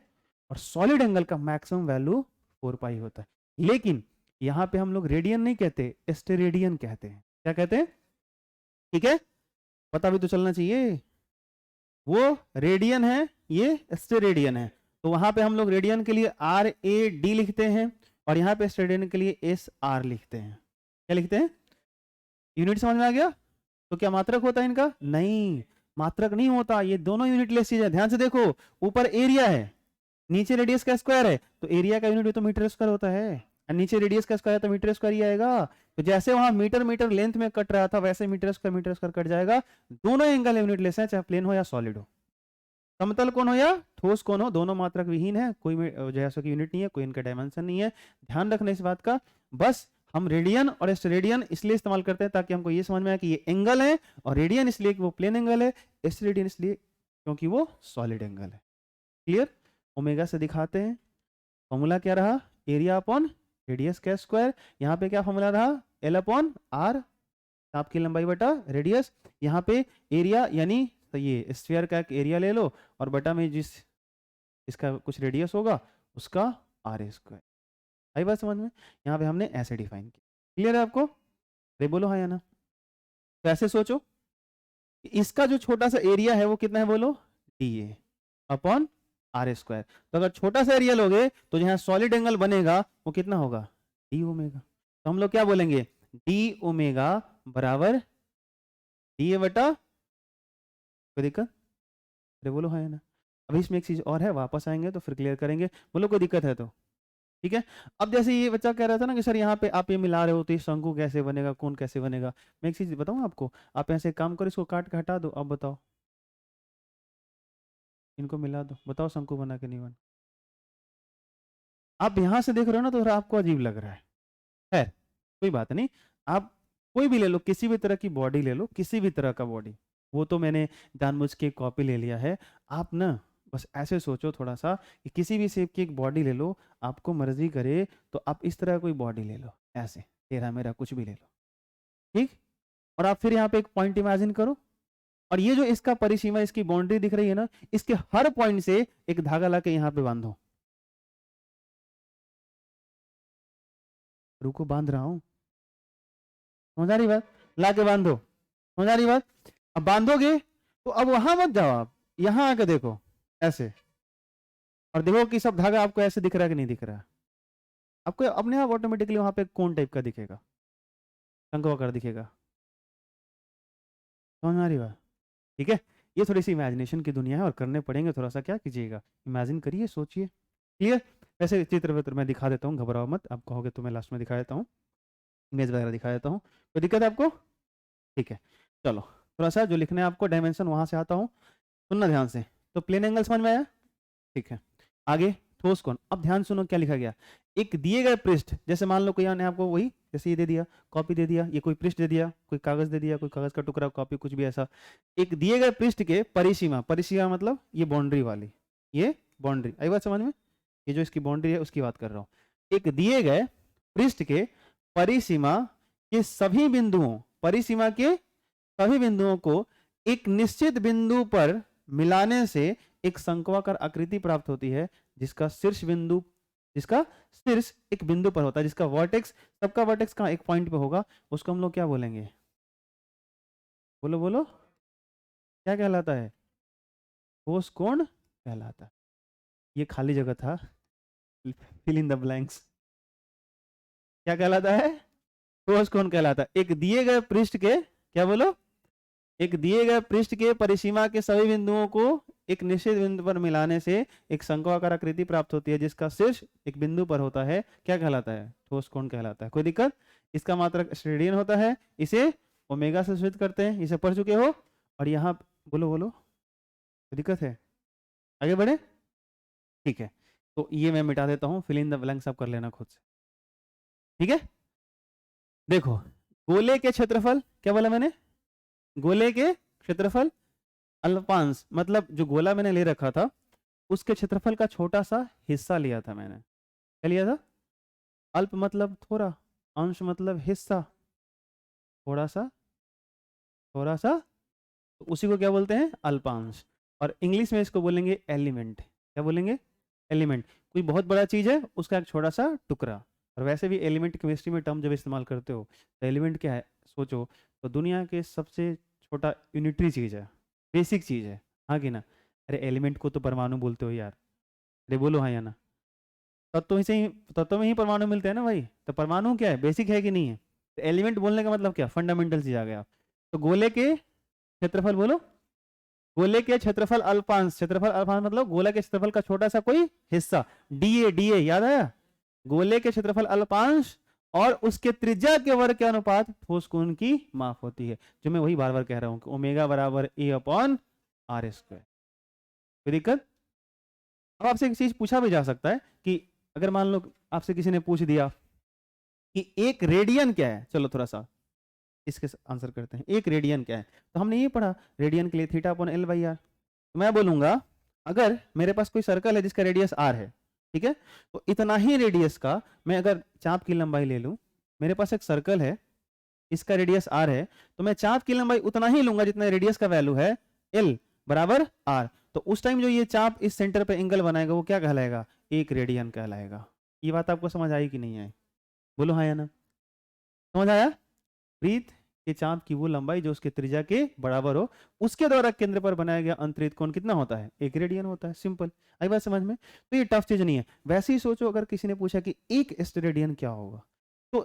और सॉलिड एंगल का मैक्सिमम वैल्यू 4 पाई होता है। लेकिन यहाँ पे हम लोग रेडियन नहीं कहते, स्टेरेडियन कहते हैं। क्या कहते हैं? ठीक है? पता भी तो चलना चाहिए। वो रेडियन है, ये स्टेरेडियन है। तो वहां पे हम लोग रेडियन के लिए RAD लिखते हैं, और यहाँ पे स्टेरेडियन के लिए SR लिखते हैं। क्या लिखते हैं? यूनिट समझ में आ गया? तो क्या मात्रक होता है इनका? नहीं, मात्रक नहीं होता, ये दोनों यूनिटलेस चीज है। ध्यान से देखो, ऊपर एरिया है, नीचे रेडियस का स्क्वायर है, तो एरिया का यूनिट भी तो मीटर स्क्वायर होता है, और नीचे रेडियस का स्क्वायर है तो मीटर स्क्वायर ही आएगा। तो जैसे वहां मीटर मीटर लेंथ में कट रहा था, वैसे मीटर स्क्वायर कट जाएगा। दोनों एंगल यूनिटलेस है, चाहे प्लेन हो या सॉलिड हो, समतल कोण हो या ठोस कोण हो, दोनों मात्रक विहीन है। कोई जैसा कि यूनिट नहीं है, कोई इनका डायमेंशन नहीं है। ध्यान रखना इस बात का। बस हम रेडियन और स्टेरेडियन इसलिए इस्तेमाल करते हैं ताकि हमको ये समझ में आए कि ये एंगल है, और रेडियन इसलिए कि वो प्लेन एंगल है, स्टेरेडियन इसलिए क्योंकि वो सॉलिड एंगल है। क्लियर? ओमेगा से दिखाते हैं। फॉर्मूला क्या रहा, एरिया अपॉन रेडियस का स्क्वायर। यहाँ पे क्या फॉर्मूला रहा, एल अपॉन आर, चाप की लंबाई बटा रेडियस। यहाँ पे एरिया यानी तो ये स्फीयर का एक एरिया ले लो, और बटा में जिस इसका कुछ रेडियस होगा उसका आर स्क्वायर। आई बात समझ में? यहाँ पे हमने ऐसे डिफाइन किया। क्लियर है आपको? अरे बोलो हाँ या ना। तो ऐसे सोचो, इसका जो छोटा सा एरिया है वो कितना है, बोलो, DA अपॉन आर स्क्वायर। तो अगर छोटा सा एरिया लोगे, तो जहां सॉलिड एंगल बनेगा वो कितना होगा, डी ओमेगा। तो हम लोग क्या बोलेंगे, डी ओमेगा बराबर DA बटा, कोई दिक्कत? अरे बोलो हाँ या ना। अभी इसमें एक चीज और है, वापस आएंगे तो फिर क्लियर करेंगे। बोलो कोई दिक्कत है तो। ठीक है? अब जैसे ये बच्चा कह रहा था ना कि सर यहाँ पे आप ये मिला रहे हो, तो ये शंकु कैसे बनेगा, कौन कैसे बनेगा। मैं एक चीज बताऊँ आपको, आप ऐसे काम करो, इसको काट के हटा दो। अब बताओ, इनको मिला दो, बताओ शंकु बना के नहीं बना। आप यहाँ से देख रहे हो ना, तो आपको अजीब लग रहा है। खैर कोई बात नहीं। आप कोई भी ले लो, किसी भी तरह की बॉडी ले लो, किसी भी तरह का बॉडी, वो तो मैंने जानबूझ के कॉपी ले लिया है। आप ना बस ऐसे सोचो थोड़ा सा, कि किसी भी शेप की एक बॉडी ले लो, आपको मर्जी करे तो आप इस तरह कोई बॉडी ले लो, ऐसे तेरा मेरा कुछ भी ले लो। ठीक? और आप फिर यहाँ पे एक पॉइंट इमेजिन करो, और ये जो इसका परिसीमा, इसकी बाउंड्री दिख रही है ना, इसके हर पॉइंट से एक धागा लाके यहाँ पे बांधो। रुको, बांध रहा हूं, समझ आ रही बात? लाके बांधो, समझ आ रही बात? अब बांधोगे तो अब वहां मत जाओ, आप यहां आके देखो ऐसे, और देखो कि सब धागा आपको ऐसे दिख रहा है कि नहीं दिख रहा है। आपको अपने आप ऑटोमेटिकली वहां पे कोन टाइप का दिखेगा, शंक्वाकार दिखेगा। समझ आ रही बात? ठीक है, ये थोड़ी सी इमेजिनेशन की दुनिया है और करने पड़ेंगे थोड़ा सा, क्या कीजिएगा, इमेजिन करिए, सोचिए। क्लियर? वैसे चित्र वित्र मैं दिखा देता हूँ, घबराओ मत, आप कहोगे तो मैं लास्ट में दिखा देता हूँ, इमेज वगैरह दिखा देता हूँ, कोई दिक्कत है आपको? ठीक है, चलो थोड़ा सा जो लिखना है आपको डायमेंशन वहां से आता हूँ, सुनना ध्यान से। तो प्लेन एंगल समझ में आया? ठीक है, आगे ठोस कोण। अब ध्यान सुनो क्या लिखा गया। एक दिए गए पृष्ठ, जैसे मान लो कोई ने आपको वही, जैसे ये दे दिया, कॉपी दे दिया, ये कोई पृष्ठ दे दिया, कोई कागज दे दिया, कोई कागज का टुकड़ा, कॉपी, कुछ भी ऐसा। एक दिए गए पृष्ठ के परिसीमा, परिसीमा मतलब ये बाउंड्री वाली, ये बाउंड्री आई बात समझ में? ये जो इसकी बाउंड्री है उसकी बात कर रहा हूँ। एक दिए गए पृष्ठ के परिसीमा के सभी बिंदुओं, परिसीमा के सभी बिंदुओं को एक निश्चित बिंदु पर मिलाने से एक शंक्वाकार आकृति प्राप्त होती है, जिसका शीर्ष बिंदु, जिसका शीर्ष एक बिंदु पर होता है, जिसका वर्टेक्स, सबका वर्टेक्स कहाँ, एक पॉइंट पे होगा, उसको हम लोग क्या बोलेंगे? बोलो बोलो, क्या कहलाता है? ठोस कोण कहलाता है। ये खाली जगह था, फिल इन द ब्लैंक्स। क्या कहलाता है? ठोस कोण कहलाता है। एक दिए गए पृष्ठ के, क्या बोलो, एक दिए गए पृष्ठ के परिसीमा के सभी बिंदुओं को एक निश्चित बिंदु पर मिलाने से एक शंक्वाकार आकृति प्राप्त होती है, जिसका शीर्ष एक बिंदु पर होता है, क्या कहलाता है? ठोस कोण कहलाता है। कोई दिक्कत? इसका मात्रक स्टेरेडियन होता है, इसे ओमेगा से सूचित करते हैं, इसे पढ़ चुके हो। और यहाँ बोलो बोलो, कोई दिक्कत है? आगे बढ़े? ठीक है, तो ये मैं मिटा देता हूँ, फिल इन द ब्लैंक्स आप कर लेना खुद से। ठीक है, देखो गोले के क्षेत्रफल, क्या बोला मैंने? गोले के क्षेत्रफल अल्पांश, मतलब जो गोला मैंने ले रखा था उसके क्षेत्रफल का छोटा सा हिस्सा लिया था मैंने। क्या लिया था? अल्प मतलब थोड़ा, अंश मतलब हिस्सा, थोड़ा सा, थोड़ा सा, तो उसी को क्या बोलते हैं? अल्पांश। और इंग्लिश में इसको बोलेंगे एलिमेंट। क्या बोलेंगे? एलिमेंट। कोई बहुत बड़ा चीज है, उसका एक छोटा सा टुकड़ा। और वैसे भी एलिमेंट केमिस्ट्री में टर्म जब इस्तेमाल करते हो तो एलिमेंट क्या है सोचो, तो दुनिया के सबसे छोटा यूनिटरी चीज है, बेसिक चीज है, हाँ कि ना? अरे एलिमेंट को तो परमाणु बोलते हो यार, अरे बोलो हाँ या ना? तत्व से ही, तत्व में ही परमाणु मिलते हैं ना भाई, तो परमाणु क्या है, बेसिक है कि नहीं है? तो एलिमेंट बोलने का मतलब क्या, फंडामेंटल चीज आ गया। तो गोले के क्षेत्रफल बोलो, गोले के क्षेत्रफल अल्पांश, क्षेत्रफल अल्पांश मतलब गोला के क्षेत्रफल का छोटा सा कोई हिस्सा, डीए, डीए याद आया? गोले के क्षेत्रफल अल्पांश और उसके त्रिज्या के वर्ग के अनुपात ठोस कोण की माप होती है, जो मैं वही बार बार कह रहा हूं कि ओमेगा बराबर ए अपॉन आर स्क्वायर। कोई दिक्कत? अब आपसे एक चीज पूछा भी जा सकता है कि अगर मान लो आपसे किसी ने पूछ दिया कि एक रेडियन क्या है, चलो थोड़ा सा इसके आंसर करते हैं। एक रेडियन क्या है? तो हमने ये पढ़ा, रेडियन के लिए theta upon L by R. तो मैं बोलूंगा अगर मेरे पास कोई सर्कल है जिसका रेडियस आर है, ठीक है, तो इतना ही रेडियस का मैं अगर चाप की लंबाई ले लूं, मेरे पास एक सर्कल है, इसका रेडियस आर है, तो मैं चाप की लंबाई उतना ही लूंगा जितना रेडियस का वैल्यू है एल बराबर आर। तो उस टाइम जो ये चाप इस सेंटर पे एंगल बनाएगा वो क्या कहलाएगा? एक रेडियन कहलाएगा। ये बात आपको समझ आई कि नहीं आई? बोलो हाँ या ना? समझ आया? वृत्त के चाप की वो लंबाई जो उसके त्रिज्या के बराबर हो, उसके द्वारा केंद्र पर बनाया गया अंतरित कोण कितना होता है? एक रेडियन होता है। सिंपल, आई बात समझ में? तो ये टफ चीज नहीं है। वैसे ही सोचो अगर किसी ने पूछा कि एक स्टेरेडियन क्या होगा, तो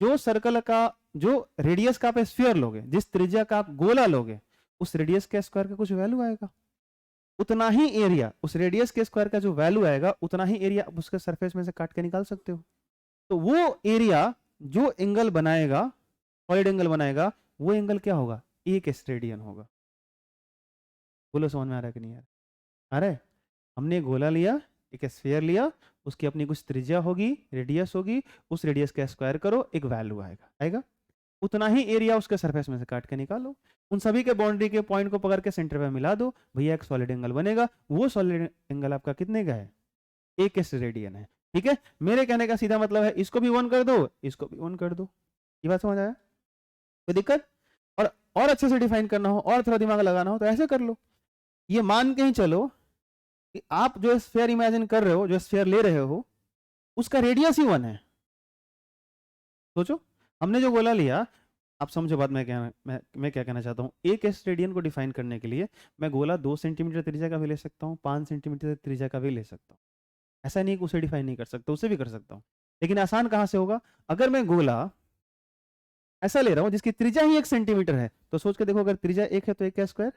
जो सर्कल का, जो रेडियस का आप स्फीयर लोगे, जिस त्रिज्या का आप गोला लोगे, उस रेडियस के स्क्वायर का कुछ वैल्यू आएगा, उतना ही एरिया, उस रेडियस के स्क्वायर का जो वैल्यू आएगा उतना ही एरिया आप उसके सरफेस में से काट के निकाल सकते हो। तो वो एरिया जो एंगल बनाएगा, सॉलिड एंगल बनाएगा, वो एंगल क्या होगा? एक स्टेरेडियन होगा। बोलो समझ में आ रहा है कि नहीं यार? आ रहा है? हमने गोला लिया, एक स्फीयर लिया, उसकी अपनी कुछ त्रिज्या होगी, रेडियस होगी, उस रेडियस का स्क्वायर करो, एक वैल्यू आएगा, आएगा, उतना ही एरिया उसके सरफेस में से काट के निकालो, उन सभी के बाउंड्री के पॉइंट को पकड़ के सेंटर पे मिला दो, भैया एक सॉलिड एंगल बनेगा। वो सॉलिड एंगल आपका कितने का है? एक स्टेरेडियन है। ठीक है, मेरे कहने का सीधा मतलब है इसको भी 1 कर दो, इसको भी 1 कर दो। ये बात समझ आया? कोई दिक्कत? और और अच्छे से डिफाइन करना हो और थोड़ा दिमाग लगाना हो तो ऐसे कर लो। ये मान के ही चलो कि आप जो स्फीयर इमेजिन कर रहे हो, जो स्फीयर ले रहे हो, उसका रेडियस ही 1 है। सोचो, हमने जो गोला लिया, आप समझो बात मैं क्या कहना चाहता हूँ। एक रेडियन को डिफाइन करने के लिए मैं गोला 2 सेंटीमीटर त्रिज्या का भी ले सकता हूँ, 5 सेंटीमीटर त्रिज्या का भी ले सकता हूँ। ऐसा नहीं कि उसे डिफाइन नहीं कर सकता, उसे भी कर सकता हूँ। लेकिन आसान कहाँ से होगा? अगर मैं गोला ऐसा ले रहा हूँ जिसकी त्रिज्या ही 1 सेंटीमीटर है, तो सोच के देखो, अगर त्रिज्या 1 है तो 1 का स्क्वायर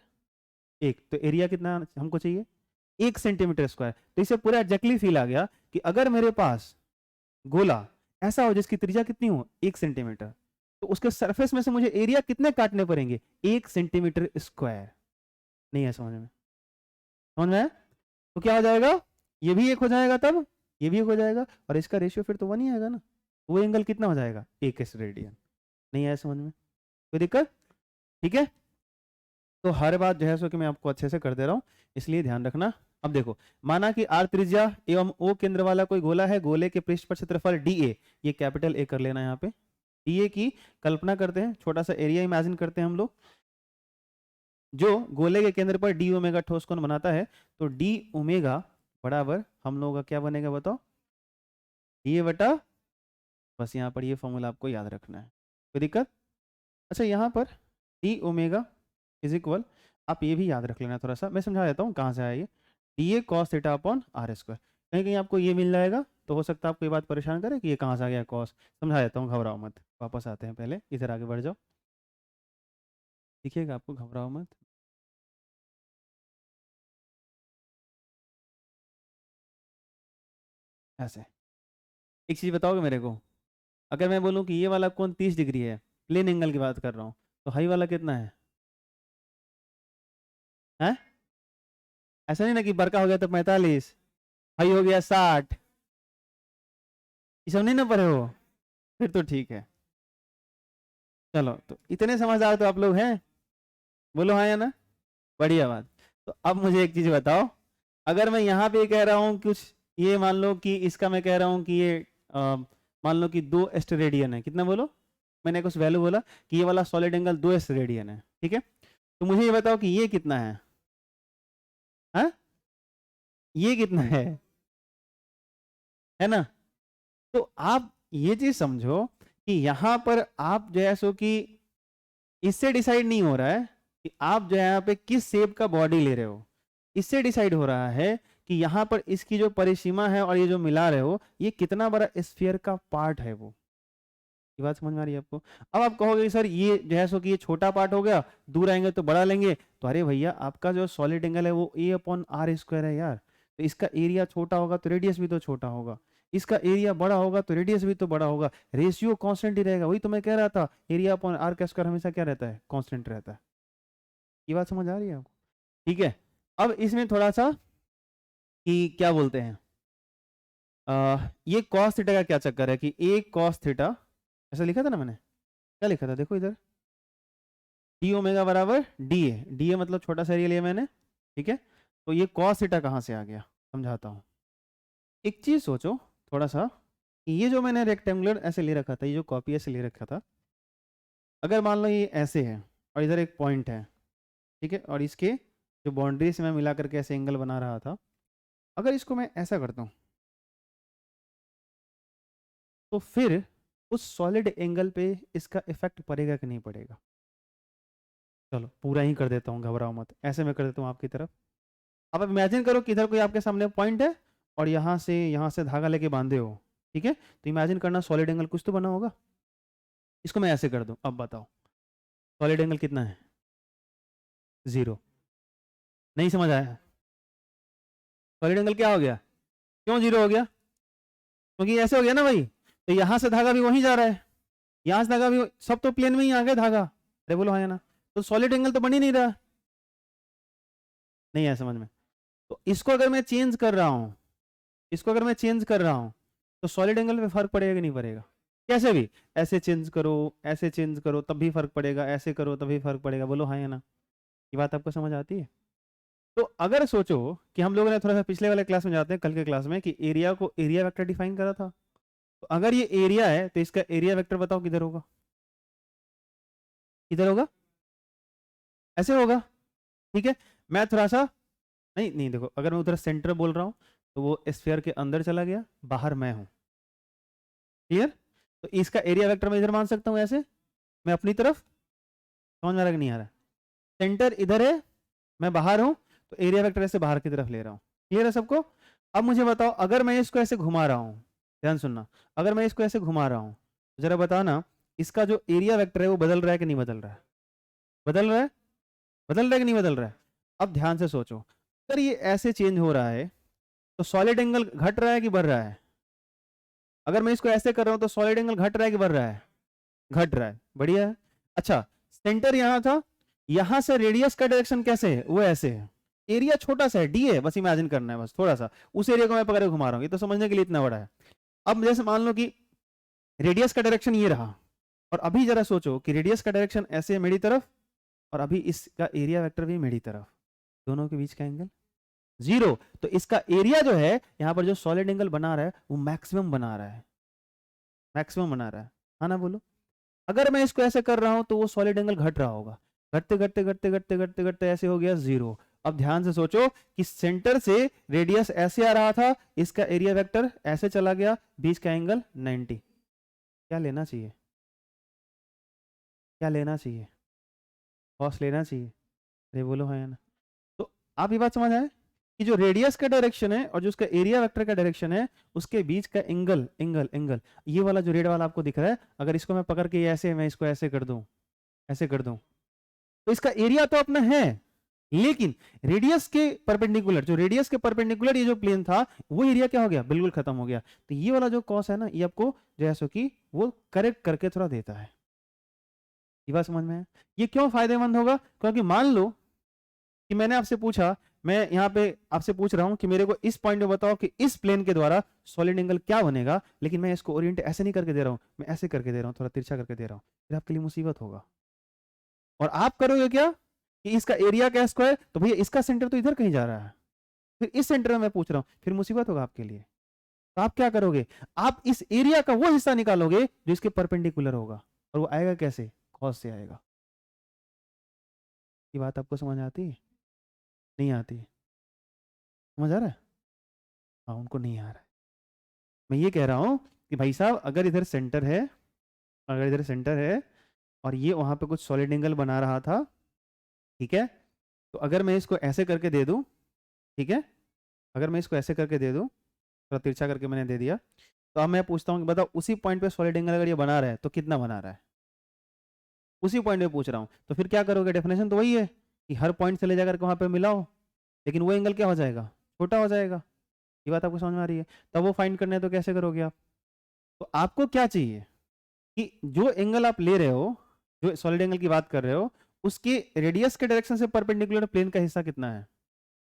1, तो एरिया कितना हमको चाहिए? 1 सेंटीमीटर स्क्वायर। तो इसे पूरा एग्जैक्टली फील आ गया कि अगर मेरे पास गोला ऐसा हो जिसकी त्रिज्या कितनी हो 1 सेंटीमीटर, तो उसके सरफेस में से मुझे एरिया कितने काटने पड़ेंगे? 1 सेंटीमीटर स्क्वायर। नहीं है समझ में? समझ में? तो क्या हो जाएगा? ये भी 1 हो जाएगा, तब ये भी 1 हो जाएगा, और इसका रेशियो फिर तो 1 ही आएगा ना। वो एंगल कितना हो जाएगा? 1 रेडियन। नहीं आया समझ में? कोई दिक्कत? ठीक है, तो हर बात जो है सो कि मैं आपको अच्छे से कर दे रहा हूँ, इसलिए ध्यान रखना। अब देखो, माना कि आर त्रिज्या एवं ओ केंद्र वाला कोई गोला है, गोले के पृष्ठ पर क्षेत्रफल डी ए, ये कैपिटल ए कर लेना यहाँ पे। डी ए की कल्पना करते हैं, छोटा सा एरिया इमेजिन करते हैं हम लोग, जो गोले के केंद्र पर डी ओमेगा ठोस कोण बनाता है। तो डी ओमेगा बराबर हम लोगों का क्या बनेगा बताओ? डी ए बटा, बस यहाँ पर ये फॉर्मूला आपको याद रखना है। कोई दिक्कत? अच्छा, यहाँ पर डी ओमेगा इज इक्वल, आप ये भी याद रख लेना थोड़ा सा, मैं समझा देता हूँ कहाँ से आया ये। D A cos theta upon R square, कहीं कहीं आपको ये मिल जाएगा, तो हो सकता है आपको ये बात परेशान करे कि ये कहाँ से आ गया कॉस। समझा देता हूँ, घबराओ मत, वापस आते हैं, पहले इधर आगे बढ़ जाओ, दिखिएगा आपको, घबराओ मत। ऐसे एक चीज़ बताओगे मेरे को, अगर मैं बोलूँ कि ये वाला कोण 30 डिग्री है, प्लेन एंगल की बात कर रहा हूँ, तो हाई वाला कितना है? हैं? ऐसा नहीं ना कि बड़का हो गया तो 45, हाई हो गया 60, ये सब नहीं ना पढ़े हो? फिर तो ठीक है। चलो, तो इतने समझदार तो आप लोग हैं, बोलो हाँ या ना? बढ़िया बात। तो अब मुझे एक चीज बताओ, अगर मैं यहाँ पे कह रहा हूँ कुछ, ये मान लो कि इसका मैं कह रहा हूँ कि ये मान लो कि 2 रेडियन है, कितना बोलो? मैंने कुछ वैल्यू बोला कि ये वाला सॉलिड एंगल 2 रेडियन है, ठीक है? तो मुझे ये बताओ कि ये कितना है? हाँ, ये कितना है ना? तो आप ये चीज समझो कि यहाँ पर आप जो है सो कि इससे डिसाइड नहीं हो रहा है कि आप जो है यहाँ पे किस शेप का बॉडी ले रहे हो, इससे डिसाइड हो रहा है कि यहाँ पर इसकी जो परिसीमा है और ये जो मिला रहे हो, ये कितना बड़ा स्फीयर का पार्ट है। वो ये बात समझ में आ रही है आपको? अब आप कहोगे सर ये जो है सो कि ये छोटा पार्ट हो गया, दूर आएंगे तो बड़ा लेंगे, तो अरे भैया आपका जो सॉलिड एंगल है वो ए अपॉन आर स्क्वायर है यार, तो इसका एरिया छोटा होगा तो रेडियस भी तो छोटा होगा, इसका एरिया बड़ा होगा तो रेडियस भी तो बड़ा होगा, रेशियो कांस्टेंट ही रहेगा। वही तो मैं कह रहा था, एरिया अपॉन आर का स्क्वायर हमेशा क्या रहता है? कांस्टेंट रहता है। ये बात समझ आ रही है आपको? ठीक है, अब इसमें थोड़ा सा कि क्या बोलते हैं, ये कॉस थीटा का क्या चक्कर है कि ए कॉस थीटा, ऐसा लिखा था ना मैंने, क्या लिखा था देखो इधर, डी ओमेगा बराबर डी ए, डी ए मतलब छोटा सा एरिया लिया मैंने, ठीक है? तो ये कॉस थीटा कहाँ से आ गया, समझाता हूँ। एक चीज सोचो थोड़ा सा, कि ये जो मैंने रेक्टेंगुलर ऐसे ले रखा था, ये जो कॉपी ऐसे ले रखा था, अगर मान लो ये ऐसे है और इधर एक पॉइंट है, ठीक है, और इसके जो बाउंड्री से मैं मिला करके ऐसे एंगल बना रहा था, अगर इसको मैं ऐसा करता हूँ, तो फिर उस सॉलिड एंगल पे इसका इफेक्ट पड़ेगा कि नहीं पड़ेगा? चलो पूरा ही कर देता हूँ, घबराओ मत, ऐसे मैं कर देता हूँ आपकी तरफ। अब इमेजिन करो कि इधर कोई आपके सामने पॉइंट है और यहाँ से धागा लेके बांधे हो, ठीक है? तो इमेजिन करना सॉलिड एंगल कुछ तो बना होगा। इसको मैं ऐसे कर दूं, अब बताओ सॉलिड एंगल कितना है? 0। नहीं समझ आया? सॉलिड एंगल क्या हो गया? क्यों 0 हो गया? क्योंकि ऐसे हो गया ना भाई, तो यहाँ से धागा भी वहीं जा रहा है, यहाँ से धागा भी, सब तो प्लेन में ही आ गया धागा, अरे बोलो हाँ या ना? तो सॉलिड एंगल तो बन ही नहीं रहा। नहीं है समझ में? तो इसको अगर मैं चेंज कर रहा हूँ, इसको अगर मैं चेंज कर रहा हूँ, तो सॉलिड एंगल पे फर्क पड़ेगा कि नहीं पड़ेगा? कैसे भी, ऐसे चेंज करो, ऐसे चेंज करो तब भी फर्क पड़ेगा, ऐसे करो तभी फर्क पड़ेगा, बोलो हाँ या ना? ये बात आपको समझ आती है? तो अगर सोचो कि हम लोगों ने थोड़ा सा पिछले वाले क्लास में जाते हैं, कल के क्लास में, कि एरिया को एरिया वेक्टर डिफाइन करा था, तो अगर ये एरिया है तो इसका एरिया वेक्टर बताओ किधर होगा? किधर होगा? ऐसे होगा, ठीक है। मैं थोड़ा सा नहीं नहीं देखो, अगर मैं उधर सेंटर बोल रहा हूँ तो वो स्फीयर के अंदर चला गया, बाहर मैं हूँ, क्लियर। तो इसका एरिया वेक्टर मैं इधर मान सकता हूँ ऐसे, मैं अपनी तरफ, समझ में आ रहा कि नहीं आ रहा? सेंटर इधर है, मैं बाहर हूँ, तो एरिया वेक्टर ऐसे बाहर की तरफ ले रहा हूँ, क्लियर है सबको? अब मुझे बताओ, अगर मैं इसको ऐसे घुमा रहा हूँ, ध्यान सुनना, अगर मैं इसको ऐसे घुमा रहा हूँ, जरा बताना इसका जो एरिया वेक्टर है वो बदल रहा है कि नहीं बदल रहा है? बदल रहा है, बदल रहा है कि नहीं बदल रहा है? अब ध्यान से सोचो, अगर ये ऐसे चेंज हो रहा है तो सॉलिड एंगल घट रहा है कि बढ़ रहा है? अगर मैं इसको ऐसे कर रहा हूं तो सॉलिड एंगल घट रहा है कि बढ़ रहा है? घट रहा है, बढ़िया है। अच्छा, सेंटर यहां था, यहां से रेडियस का डायरेक्शन कैसे है? वो ऐसे है, एरिया छोटा सा है, डी है, बस इमेजिन करना है, बस थोड़ा सा उस एरिया को मैं पकड़ के घुमा रहा हूँ, ये तो समझने के लिए इतना बड़ा है। अब जैसे मान लो कि रेडियस का डायरेक्शन ये रहा, और अभी जरा सोचो कि रेडियस का डायरेक्शन ऐसे है मेरी तरफ, और अभी इसका एरिया वेक्टर भी मेरी तरफ, दोनों के बीच का एंगल 0। तो इसका एरिया जो है यहां पर जो सॉलिड एंगल बना रहा है वो मैक्सिमम बना रहा है, मैक्सिमम बना रहा है, हाँ ना बोलो? अगर मैं इसको ऐसे कर रहा हूं तो वो सॉलिड एंगल घट रहा होगा, घटते घटते घटते घटते घटते घटते ऐसे हो गया 0। अब ध्यान से सोचो कि सेंटर से रेडियस ऐसे आ रहा था, इसका एरिया वेक्टर ऐसे चला गया, बीच का एंगल 90। क्या लेना चाहिए? क्या लेना चाहिए? कॉस लेना चाहिए? अरे बोलो हाँ या ना। तो आप ये बात समझ आए कि जो रेडियस का डायरेक्शन है और जो उसका एरिया वेक्टर का डायरेक्शन है उसके बीच का एंगल एंगल एंगल, ये वाला जो रेड वाला आपको दिख रहा है, अगर इसको मैं पकड़ के ऐसे, मैं इसको ऐसे कर दूं, ऐसे कर दूं, तो इसका एरिया तो अपना है, लेकिन रेडियस के परपेंडिकुलर, जो रेडियस के परपेंडिकुलर ये जो प्लेन था वो एरिया क्या हो गया? बिल्कुल खत्म हो गया। तो ये वाला जो कॉस है ना, ये आपको जैसे कि वो करेक्ट करके थोड़ा देता है। ये बात समझ में है? ये क्यों फायदेमंद होगा? क्योंकि मान लो कि मैंने आपसे पूछा, मैं यहाँ पे आपसे पूछ रहा हूँ कि मेरे को इस पॉइंट में बताओ कि इस प्लेन के द्वारा सॉलिड एंगल क्या बनेगा, लेकिन मैं इसको ओरिएंट ऐसे नहीं करके दे रहा हूँ, मैं ऐसे करके दे रहा हूँ, थोड़ा तिरछा करके दे रहा हूँ, फिर आपके लिए मुसीबत होगा। और आप करोगे क्या कि इसका एरिया क्या स्क्वायर, तो भैया इसका सेंटर तो इधर कहीं जा रहा है, फिर इस सेंटर में मैं पूछ रहा हूँ, फिर मुसीबत होगा आपके लिए। तो आप क्या करोगे? आप इस एरिया का वो हिस्सा निकालोगे जो इसके परपेंडिकुलर होगा, और वो आएगा कैसे? कॉस से आएगा। ये बात आपको समझ आती है? नहीं आती? समझ आ रहा है? हाँ, उनको नहीं आ रहा है। मैं ये कह रहा हूँ कि भाई साहब, अगर इधर सेंटर है, अगर इधर सेंटर है और ये वहां पे कुछ सॉलिड एंगल बना रहा था, ठीक है, तो अगर मैं इसको ऐसे करके दे दूं, ठीक है, अगर मैं इसको ऐसे करके दे दूं, थोड़ा तिरछा करके मैंने दे दिया, तो अब मैं पूछता हूँ कि बताओ उसी पॉइंट पे सॉलिड एंगल अगर ये बना रहा है तो कितना बना रहा है? उसी पॉइंट पे पूछ रहा हूँ, तो फिर क्या करोगे? डेफिनेशन तो वही है कि हर पॉइंट से ले जाकर के वहां पे मिलाओ, लेकिन वो एंगल क्या हो जाएगा? छोटा हो जाएगा। ये बात आपको समझ में आ रही है? तब वो फाइंड करना है तो कैसे करोगे आप? तो आपको क्या चाहिए कि जो एंगल आप ले रहे हो, जो सॉलिड एंगल की बात कर रहे हो, उसके रेडियस के डायरेक्शन से परपेंडिकुलर प्लेन का हिस्सा कितना है?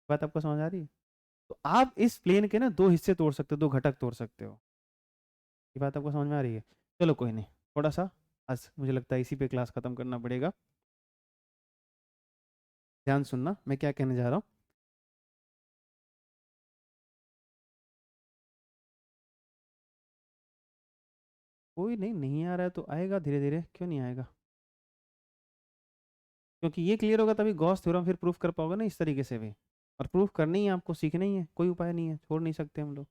बात आपको समझ आ रही है? तो आप इस प्लेन के ना दो हिस्से तोड़ सकते हो, दो घटक तोड़ सकते हो। ये बात आपको समझ में आ रही है? चलो कोई नहीं, थोड़ा सा आज मुझे लगता है इसी पे क्लास खत्म करना पड़ेगा। ध्यान सुनना मैं क्या कहने जा रहा हूँ। कोई नहीं, नहीं आ रहा है तो आएगा धीरे धीरे, क्यों नहीं आएगा? क्योंकि ये क्लियर होगा तभी गॉस थ्योरम फिर प्रूफ कर पाओगे ना इस तरीके से भी। और प्रूफ करनी ही है आपको, सीखना ही है, कोई उपाय नहीं है, छोड़ नहीं सकते हम लोग।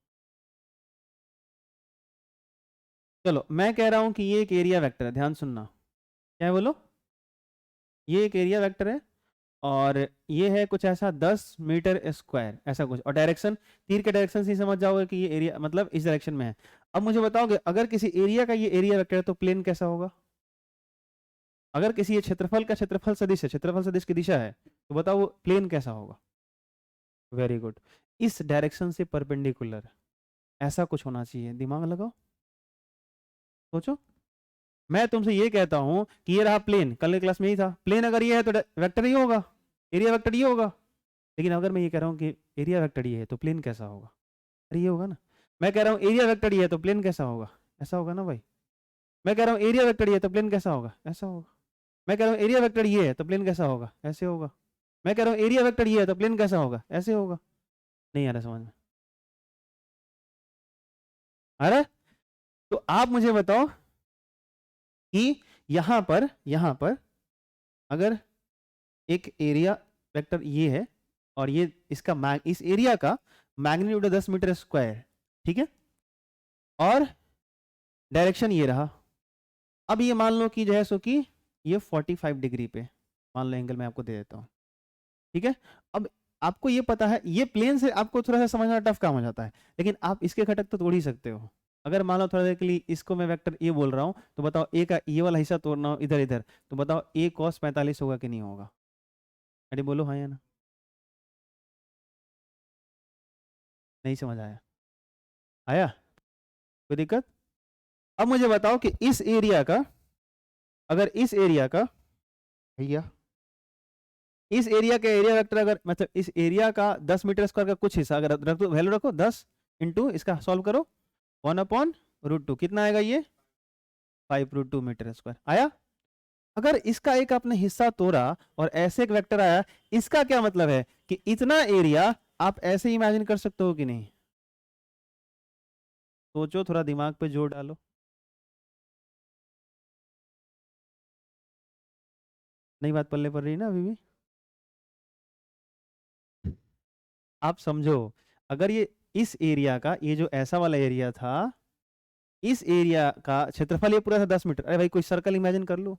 चलो मैं कह रहा हूं कि ये एक एरिया वेक्टर है, ध्यान सुनना। क्या है बोलो? ये एक एरिया वेक्टर है, और ये है कुछ ऐसा 10 मीटर स्क्वायर ऐसा कुछ, और डायरेक्शन तीर के डायरेक्शन से ही समझ जाओगे कि ये एरिया मतलब इस डायरेक्शन में है। अब मुझे बताओगे अगर किसी एरिया का ये एरिया वेक्टर है तो प्लेन कैसा होगा? अगर किसी ये क्षेत्रफल का क्षेत्रफल सदिश है, क्षेत्रफल सदिश की दिशा है, तो बताओ वो प्लेन कैसा होगा? वेरी गुड, इस डायरेक्शन से परपेंडिकुलर ऐसा कुछ होना चाहिए। दिमाग लगाओ, सोचो। मैं तुमसे ये कहता हूं कि ये रहा प्लेन, कल के क्लास में ही था, प्लेन अगर ये है तो वेक्टर ही होगा, एरिया वेक्टर ये होगा। लेकिन अगर मैं ये कह रहा हूँ कि एरिया वेक्टर ये है तो प्लेन कैसा होगा? अरे ये होगा ना। मैं कह रहा हूँ एरिया वेक्टर ये है तो प्लेन कैसा होगा? ऐसा होगा ना भाई। मैं कह रहा हूँ एरिया वेक्टर ये है तो प्लेन कैसा होगा? ऐसा होगा। मैं कह रहा हूँ एरिया वेक्टर ये है तो प्लेन कैसा होगा? ऐसे होगा। मैं कह रहा हूँ एरिया वेक्टर ये है तो प्लेन कैसा होगा? ऐसे होगा। नहीं आ रहा समझ में? आ रहा है? तो आप मुझे बताओ कि यहां पर अगर एक एरिया वेक्टर ये है और ये इसका इस एरिया का मैग्नीट्यूड 10 मीटर स्क्वायर, ठीक है, और डायरेक्शन ये रहा। अब ये मान लो कि जो है सो कि ये 45 डिग्री पे मान लो एंगल मैं आपको दे देता हूँ, ठीक है। अब आपको ये पता है ये प्लेन से आपको थोड़ा सा समझना टफ काम हो जाता है, लेकिन आप इसके घटक तो तोड़ ही सकते हो। अगर मान लो थोड़ा देर के लिए इसको मैं वेक्टर ए बोल रहा हूँ, तो बताओ ए का ये वाला हिस्सा तोड़ना हो इधर इधर, तो बताओ ए cos 45 होगा कि नहीं होगा? अरे बोलो हाँ या ना। नहीं समझ आया? आया? कोई दिक्कत? अब मुझे बताओ कि इस एरिया का, अगर इस एरिया का भैया इस एरिया का एरिया वेक्टर, अगर मतलब इस एरिया का 10 मीटर स्क्वायर का कुछ हिस्सा अगर रख दो, वैल्यू रखो 10 इंटू इसका सॉल्व करो 1/√2, कितना आएगा ये 5√2 मीटर स्क्वायर आया। अगर इसका एक आपने हिस्सा तोड़ा और ऐसे एक वेक्टर आया, इसका क्या मतलब है कि इतना एरिया आप ऐसे इमेजिन कर सकते हो कि नहीं? सोचो, थोड़ा दिमाग पे जोर डालो। नई बात पल्ले पड़ रही ना अभी भी? आप समझो, अगर ये इस एरिया का, ये जो ऐसा वाला एरिया था, इस एरिया का क्षेत्रफल ये पूरा था 10 मीटर। अरे भाई कोई सर्कल इमेजिन कर लो,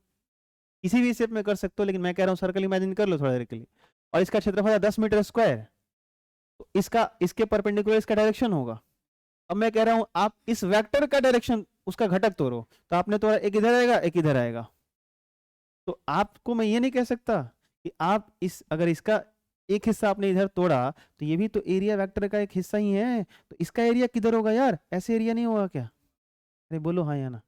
किसी भी शेप में कर सकते हो, लेकिन मैं कह रहा हूँ सर्कल इमेजिन कर लो थोड़ा देर के लिए, और इसका क्षेत्रफल है 10 मीटर स्क्वायर, तो इसका इसके परपेंडिकुलर इसका डायरेक्शन होगा। अब मैं कह रहा हूं आप इस वेक्टर का डायरेक्शन उसका घटक तोड़ो, तो आपने तो एक इधर आएगा एक इधर आएगा, तो आपको मैं ये नहीं कह सकता कि आप इस अगर इसका एक हिस्सा आपने इधर तोड़ा तो ये भी तो एरिया वेक्टर का एक हिस्सा ही है, तो इसका एरिया किधर होगा यार? ऐसे एरिया नहीं होगा क्या? अरे बोलो हाँ या ना।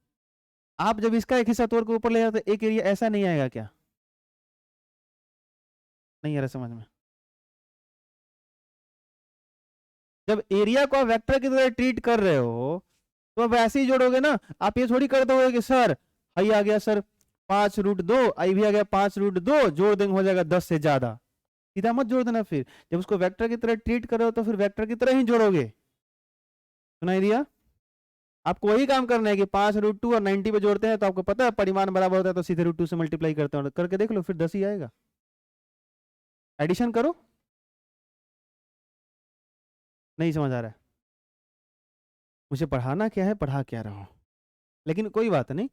आप जब इसका एक हिस्सा तोड़ के ऊपर ले जाते एक एरिया ऐसा नहीं आएगा क्या? नहीं आ रहा समझ में? जब एरिया को आप वेक्टर की तरह ट्रीट कर रहे हो तो अब ऐसे ही जोड़ोगे ना। आप ये थोड़ी कर दोगे कि सर आई आ गया सर 5√2, आई भी आ गया 5√2, जोड़ देंगे हो जाएगा 10 से ज्यादा। सीधा मत जोड़ देना, फिर जब उसको वेक्टर की तरह ट्रीट कर रहे हो तो फिर वेक्टर की तरह ही जोड़ोगे। सुनाई दिया? आपको वही काम करना है कि 5√2 और 90 पे जोड़ते हैं तो आपको पता है परिमाण बराबर होता है, तो सीधे √2 से मल्टीप्लाई करते हैं, करके देख लो फिर 10 ही आएगा। एडिशन करो। नहीं समझ आ रहा है? मुझे पढ़ाना क्या है, पढ़ा क्या रहा हूं, लेकिन कोई बात नहीं,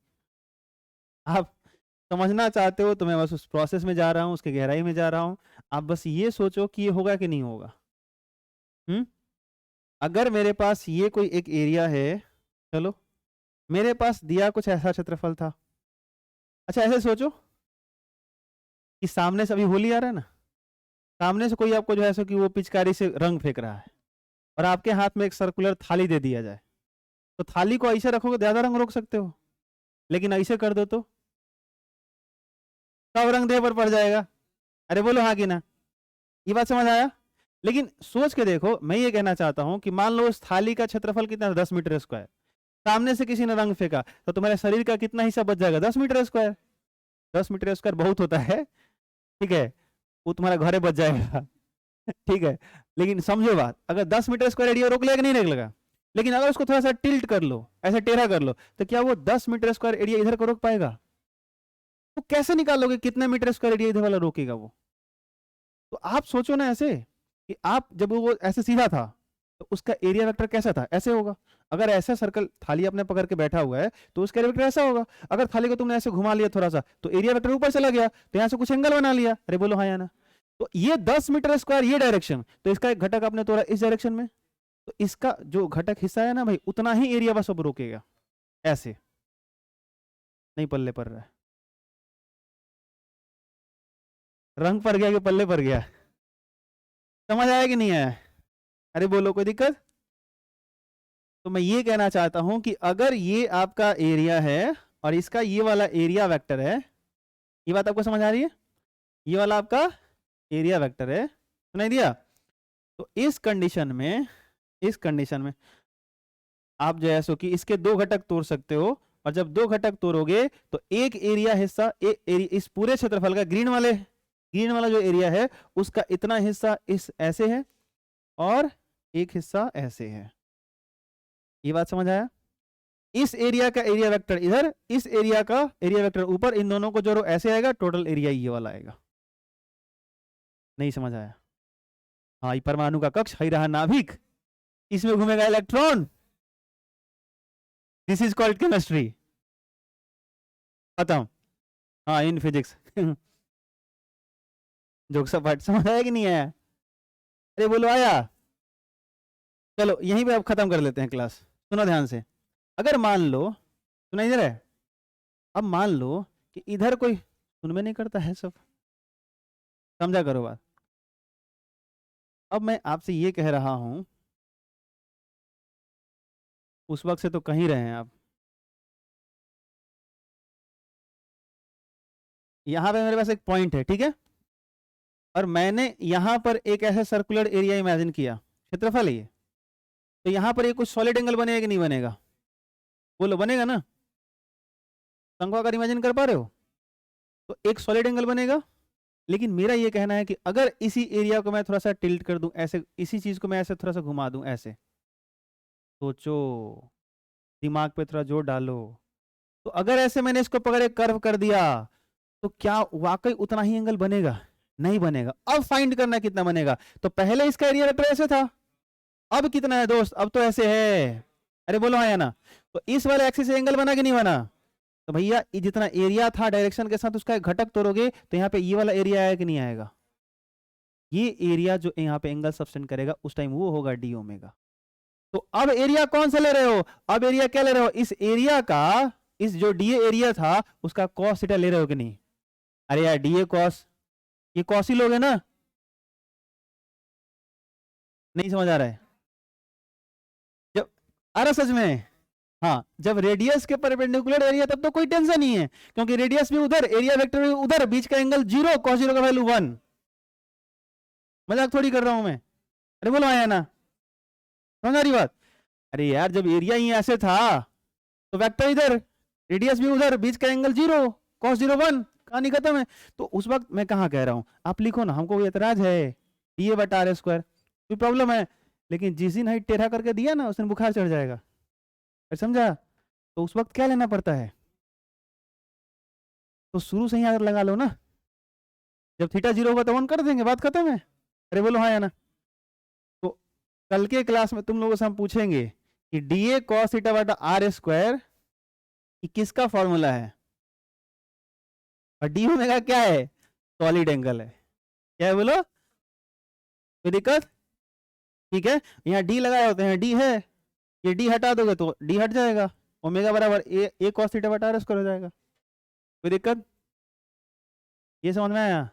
आप समझना चाहते हो तो मैं बस उस प्रोसेस में जा रहा हूँ, उसके गहराई में जा रहा हूँ। आप बस ये सोचो कि ये होगा कि नहीं होगा। अगर मेरे पास ये कोई एक एरिया है, चलो मेरे पास दिया कुछ ऐसा क्षेत्रफल था। अच्छा ऐसे सोचो कि सामने से अभी होली आ रहा है ना, सामने से कोई आपको जो है सो कि वो पिचकारी से रंग फेंक रहा है और आपके हाथ में एक सर्कुलर थाली दे दिया जाए, तो थाली को ऐसे रखोगे ज्यादा रंग रोक सकते हो, लेकिन ऐसे कर दो तो सब रंग देह पर पड़ जाएगा। अरे बोलो हाँ कि ना। ये बात समझ आया? लेकिन सोच के देखो, मैं ये कहना चाहता हूं कि मान लो उस थाली का क्षेत्रफल कितना था 10 मीटर स्क्वायर, सामने से किसी ने रंग फेंका तो तुम्हारे शरीर का कितना हिस्सा बच जाएगा? 10 मीटर स्क्वायर। 10 मीटर स्क्वायर बहुत होता है, ठीक है, वो तुम्हारा घरे बच जाएगा ठीक है, लेकिन समझो बात, अगर 10 मीटर स्क्वायर एरिया रोक लेगा नहीं रोक लेगा, लेकिन अगर उसको थोड़ा सा टिल्ट कर लो, ऐसे टेढ़ा कर लो, तो क्या वो 10 मीटर स्क्वायर एरिया इधर को रोक पाएगा? तो कैसे निकालोगे कितने मीटर स्क्वायर एरिया इधर वाला रोकेगा वो? तो आप सोचो ना ऐसे कि आप जब वो ऐसे सीधा था तो उसका एरिया वेक्टर कैसा था? ऐसे होगा। अगर ऐसा सर्कल थाली अपने पकड़ के बैठा हुआ है तो उसका एरिया वेक्टर ऐसा होगा। अगर थाली को तुमने ऐसे घुमा लिया थोड़ा सा तो एरिया वेक्टर ऊपर चला गया, तो यहाँ से कुछ एंगल बना लिया। अरे बोलो हाँ या ना। तो ये 10 मीटर स्क्वायर ये डायरेक्शन, तो इसका एक घटक आपने तोड़ा इस डायरेक्शन में, तो इसका जो घटक हिस्सा है ना भाई, उतना ही एरिया बस अब रोकेगा। ऐसे नहीं पल्ले पड़ रहा है? रंग पड़ गया कि पल्ले पड़ गया? समझ आया कि नहीं आया? अरे बोलो कोई दिक्कत? तो मैं ये कहना चाहता हूं कि अगर ये आपका एरिया है और इसका ये वाला एरिया वेक्टर है, ये बात आपको समझ आ रही है? ये वाला आपका एरिया वेक्टर है, सुनाई दिया? तो इस कंडीशन में आप जो है सो कि इसके दो घटक तोड़ सकते हो, और जब दो घटक तोड़ोगे तो एक एरिया हिस्सा इस पूरे क्षेत्रफल का ग्रीन वाला जो एरिया है उसका इतना हिस्सा इस ऐसे है और एक हिस्सा ऐसे है। ये बात समझ आया? इस एरिया का एरिया वेक्टर इधर, इस एरिया का एरिया वेक्टर ऊपर, इन दोनों को जोड़ो ऐसे आएगा, टोटल एरिया ये वाला आएगा। नहीं समझ आया? हाँ, ये परमाणु का कक्ष, ही रहा नाभिक, इसमें घूमेगा electron. This is called chemistry. खत्म। हाँ, इन फिजिक्स। जोक सब पार्ट समझ आया कि नहीं आया? अरे बोलो आया। चलो यहीं पे अब खत्म कर लेते हैं क्लास। सुनो ध्यान से। अगर मान लो, सुनाई दे रहा है? अब मान लो कि इधर कोई सुन में नहीं करता है सब, समझा करो बात। अब मैं आपसे ये कह रहा हूं, उस वक्त से तो कहीं रहे हैं आप। यहां पे मेरे पास एक पॉइंट है, ठीक है, और मैंने यहां पर एक ऐसा सर्कुलर एरिया इमेजिन किया, क्षेत्रफल है ये, तो यहां पर ये कुछ सॉलिड एंगल बनेगा कि नहीं बनेगा? बोलो बनेगा ना? शंक्वाकार इमेजिन कर पा रहे हो? तो एक सॉलिड एंगल बनेगा। लेकिन मेरा ये कहना है कि अगर इसी एरिया को मैं थोड़ा सा टिल्ट कर दूं, ऐसे इसी चीज को मैं ऐसे थोड़ा सा घुमा दूं, ऐसे सोचो, दिमाग पे थोड़ा जोर डालो। तो अगर ऐसे मैंने इसको पकड़े कर्व कर दिया, तो क्या वाकई उतना ही एंगल बनेगा? नहीं बनेगा। अब फाइंड करना कितना बनेगा। तो पहले इसका एरिया वेक्टर ऐसे था, अब कितना है दोस्त? अब तो ऐसे है। अरे बोलो हाँ या ना? तो इस वाले एक्सिस से एंगल बना कि नहीं बना? तो भैया ये जितना एरिया था डायरेक्शन के साथ, उसका एक घटक तोड़ोगे तो यहाँ पे ये वाला एरिया आया कि नहीं आएगा? ये एरिया जो यहाँ पे एंगल सब्सटेंड करेगा उस टाइम वो होगा डी ओमेगा। तो अब एरिया कौन सा ले रहे हो? अब एरिया क्या ले रहे हो? इस एरिया का, इस जो डी एरिया था उसका कॉस थीटा ले रहे हो कि नहीं? अरे यार डी ए कॉस, ये कॉस ही लोगे ना? नहीं समझ आ रहा है? जब, अरे सच में, हाँ, जब रेडियस के परपेंडिकुलर एरिया तब तो कोई टेंशन नहीं है, क्योंकि रेडियस भी उधर, एरिया वेक्टर भी उधर, बीच का एंगल 0, कॉस 0 का वैल्यू 1। मजाक थोड़ी कर रहा हूं मैं। अरे बोलो आया ना? समझ आ रही बात? अरे यार जब एरिया ही ऐसे था तो वेक्टर इधर, रेडियस भी उधर, बीच का एंगल 0, कॉस 0 1, कहानी खत्म है। तो उस वक्त मैं कहाँ कह रहा हूँ, आप लिखो ना, हमको कोई एतराज है, डी ए बटा आर स्क्वायर, कोई प्रॉब्लम है? लेकिन जिस दिन हाइट टेढ़ा करके दिया ना, उस दिन बुखार चढ़ जाएगा। समझा? तो उस वक्त क्या लेना पड़ता है? तो शुरू से ही अगर लगा लो ना, जब थीटा 0 होगा तो 1 कर देंगे, बात खत्म है। अरे बोलो हाँ या ना? तो कल के क्लास में तुम लोगों से हम पूछेंगे कि डी ए कॉस थीटा बटा आर स्क्वायर किसका फॉर्मूला है, और डी ओमेगा क्या है? सॉलिड एंगल है। क्या है बोलो? कोई दिक्कत? ठीक है, यहाँ डी लगाए होते हैं, डी है, ये डी हटा दोगे तो डी हट जाएगा, ओमेगा बराबर ए कॉस थीटा बटा आर स्क्वायर हो जाएगा। कोई दिक्कत? ये समझ में आया?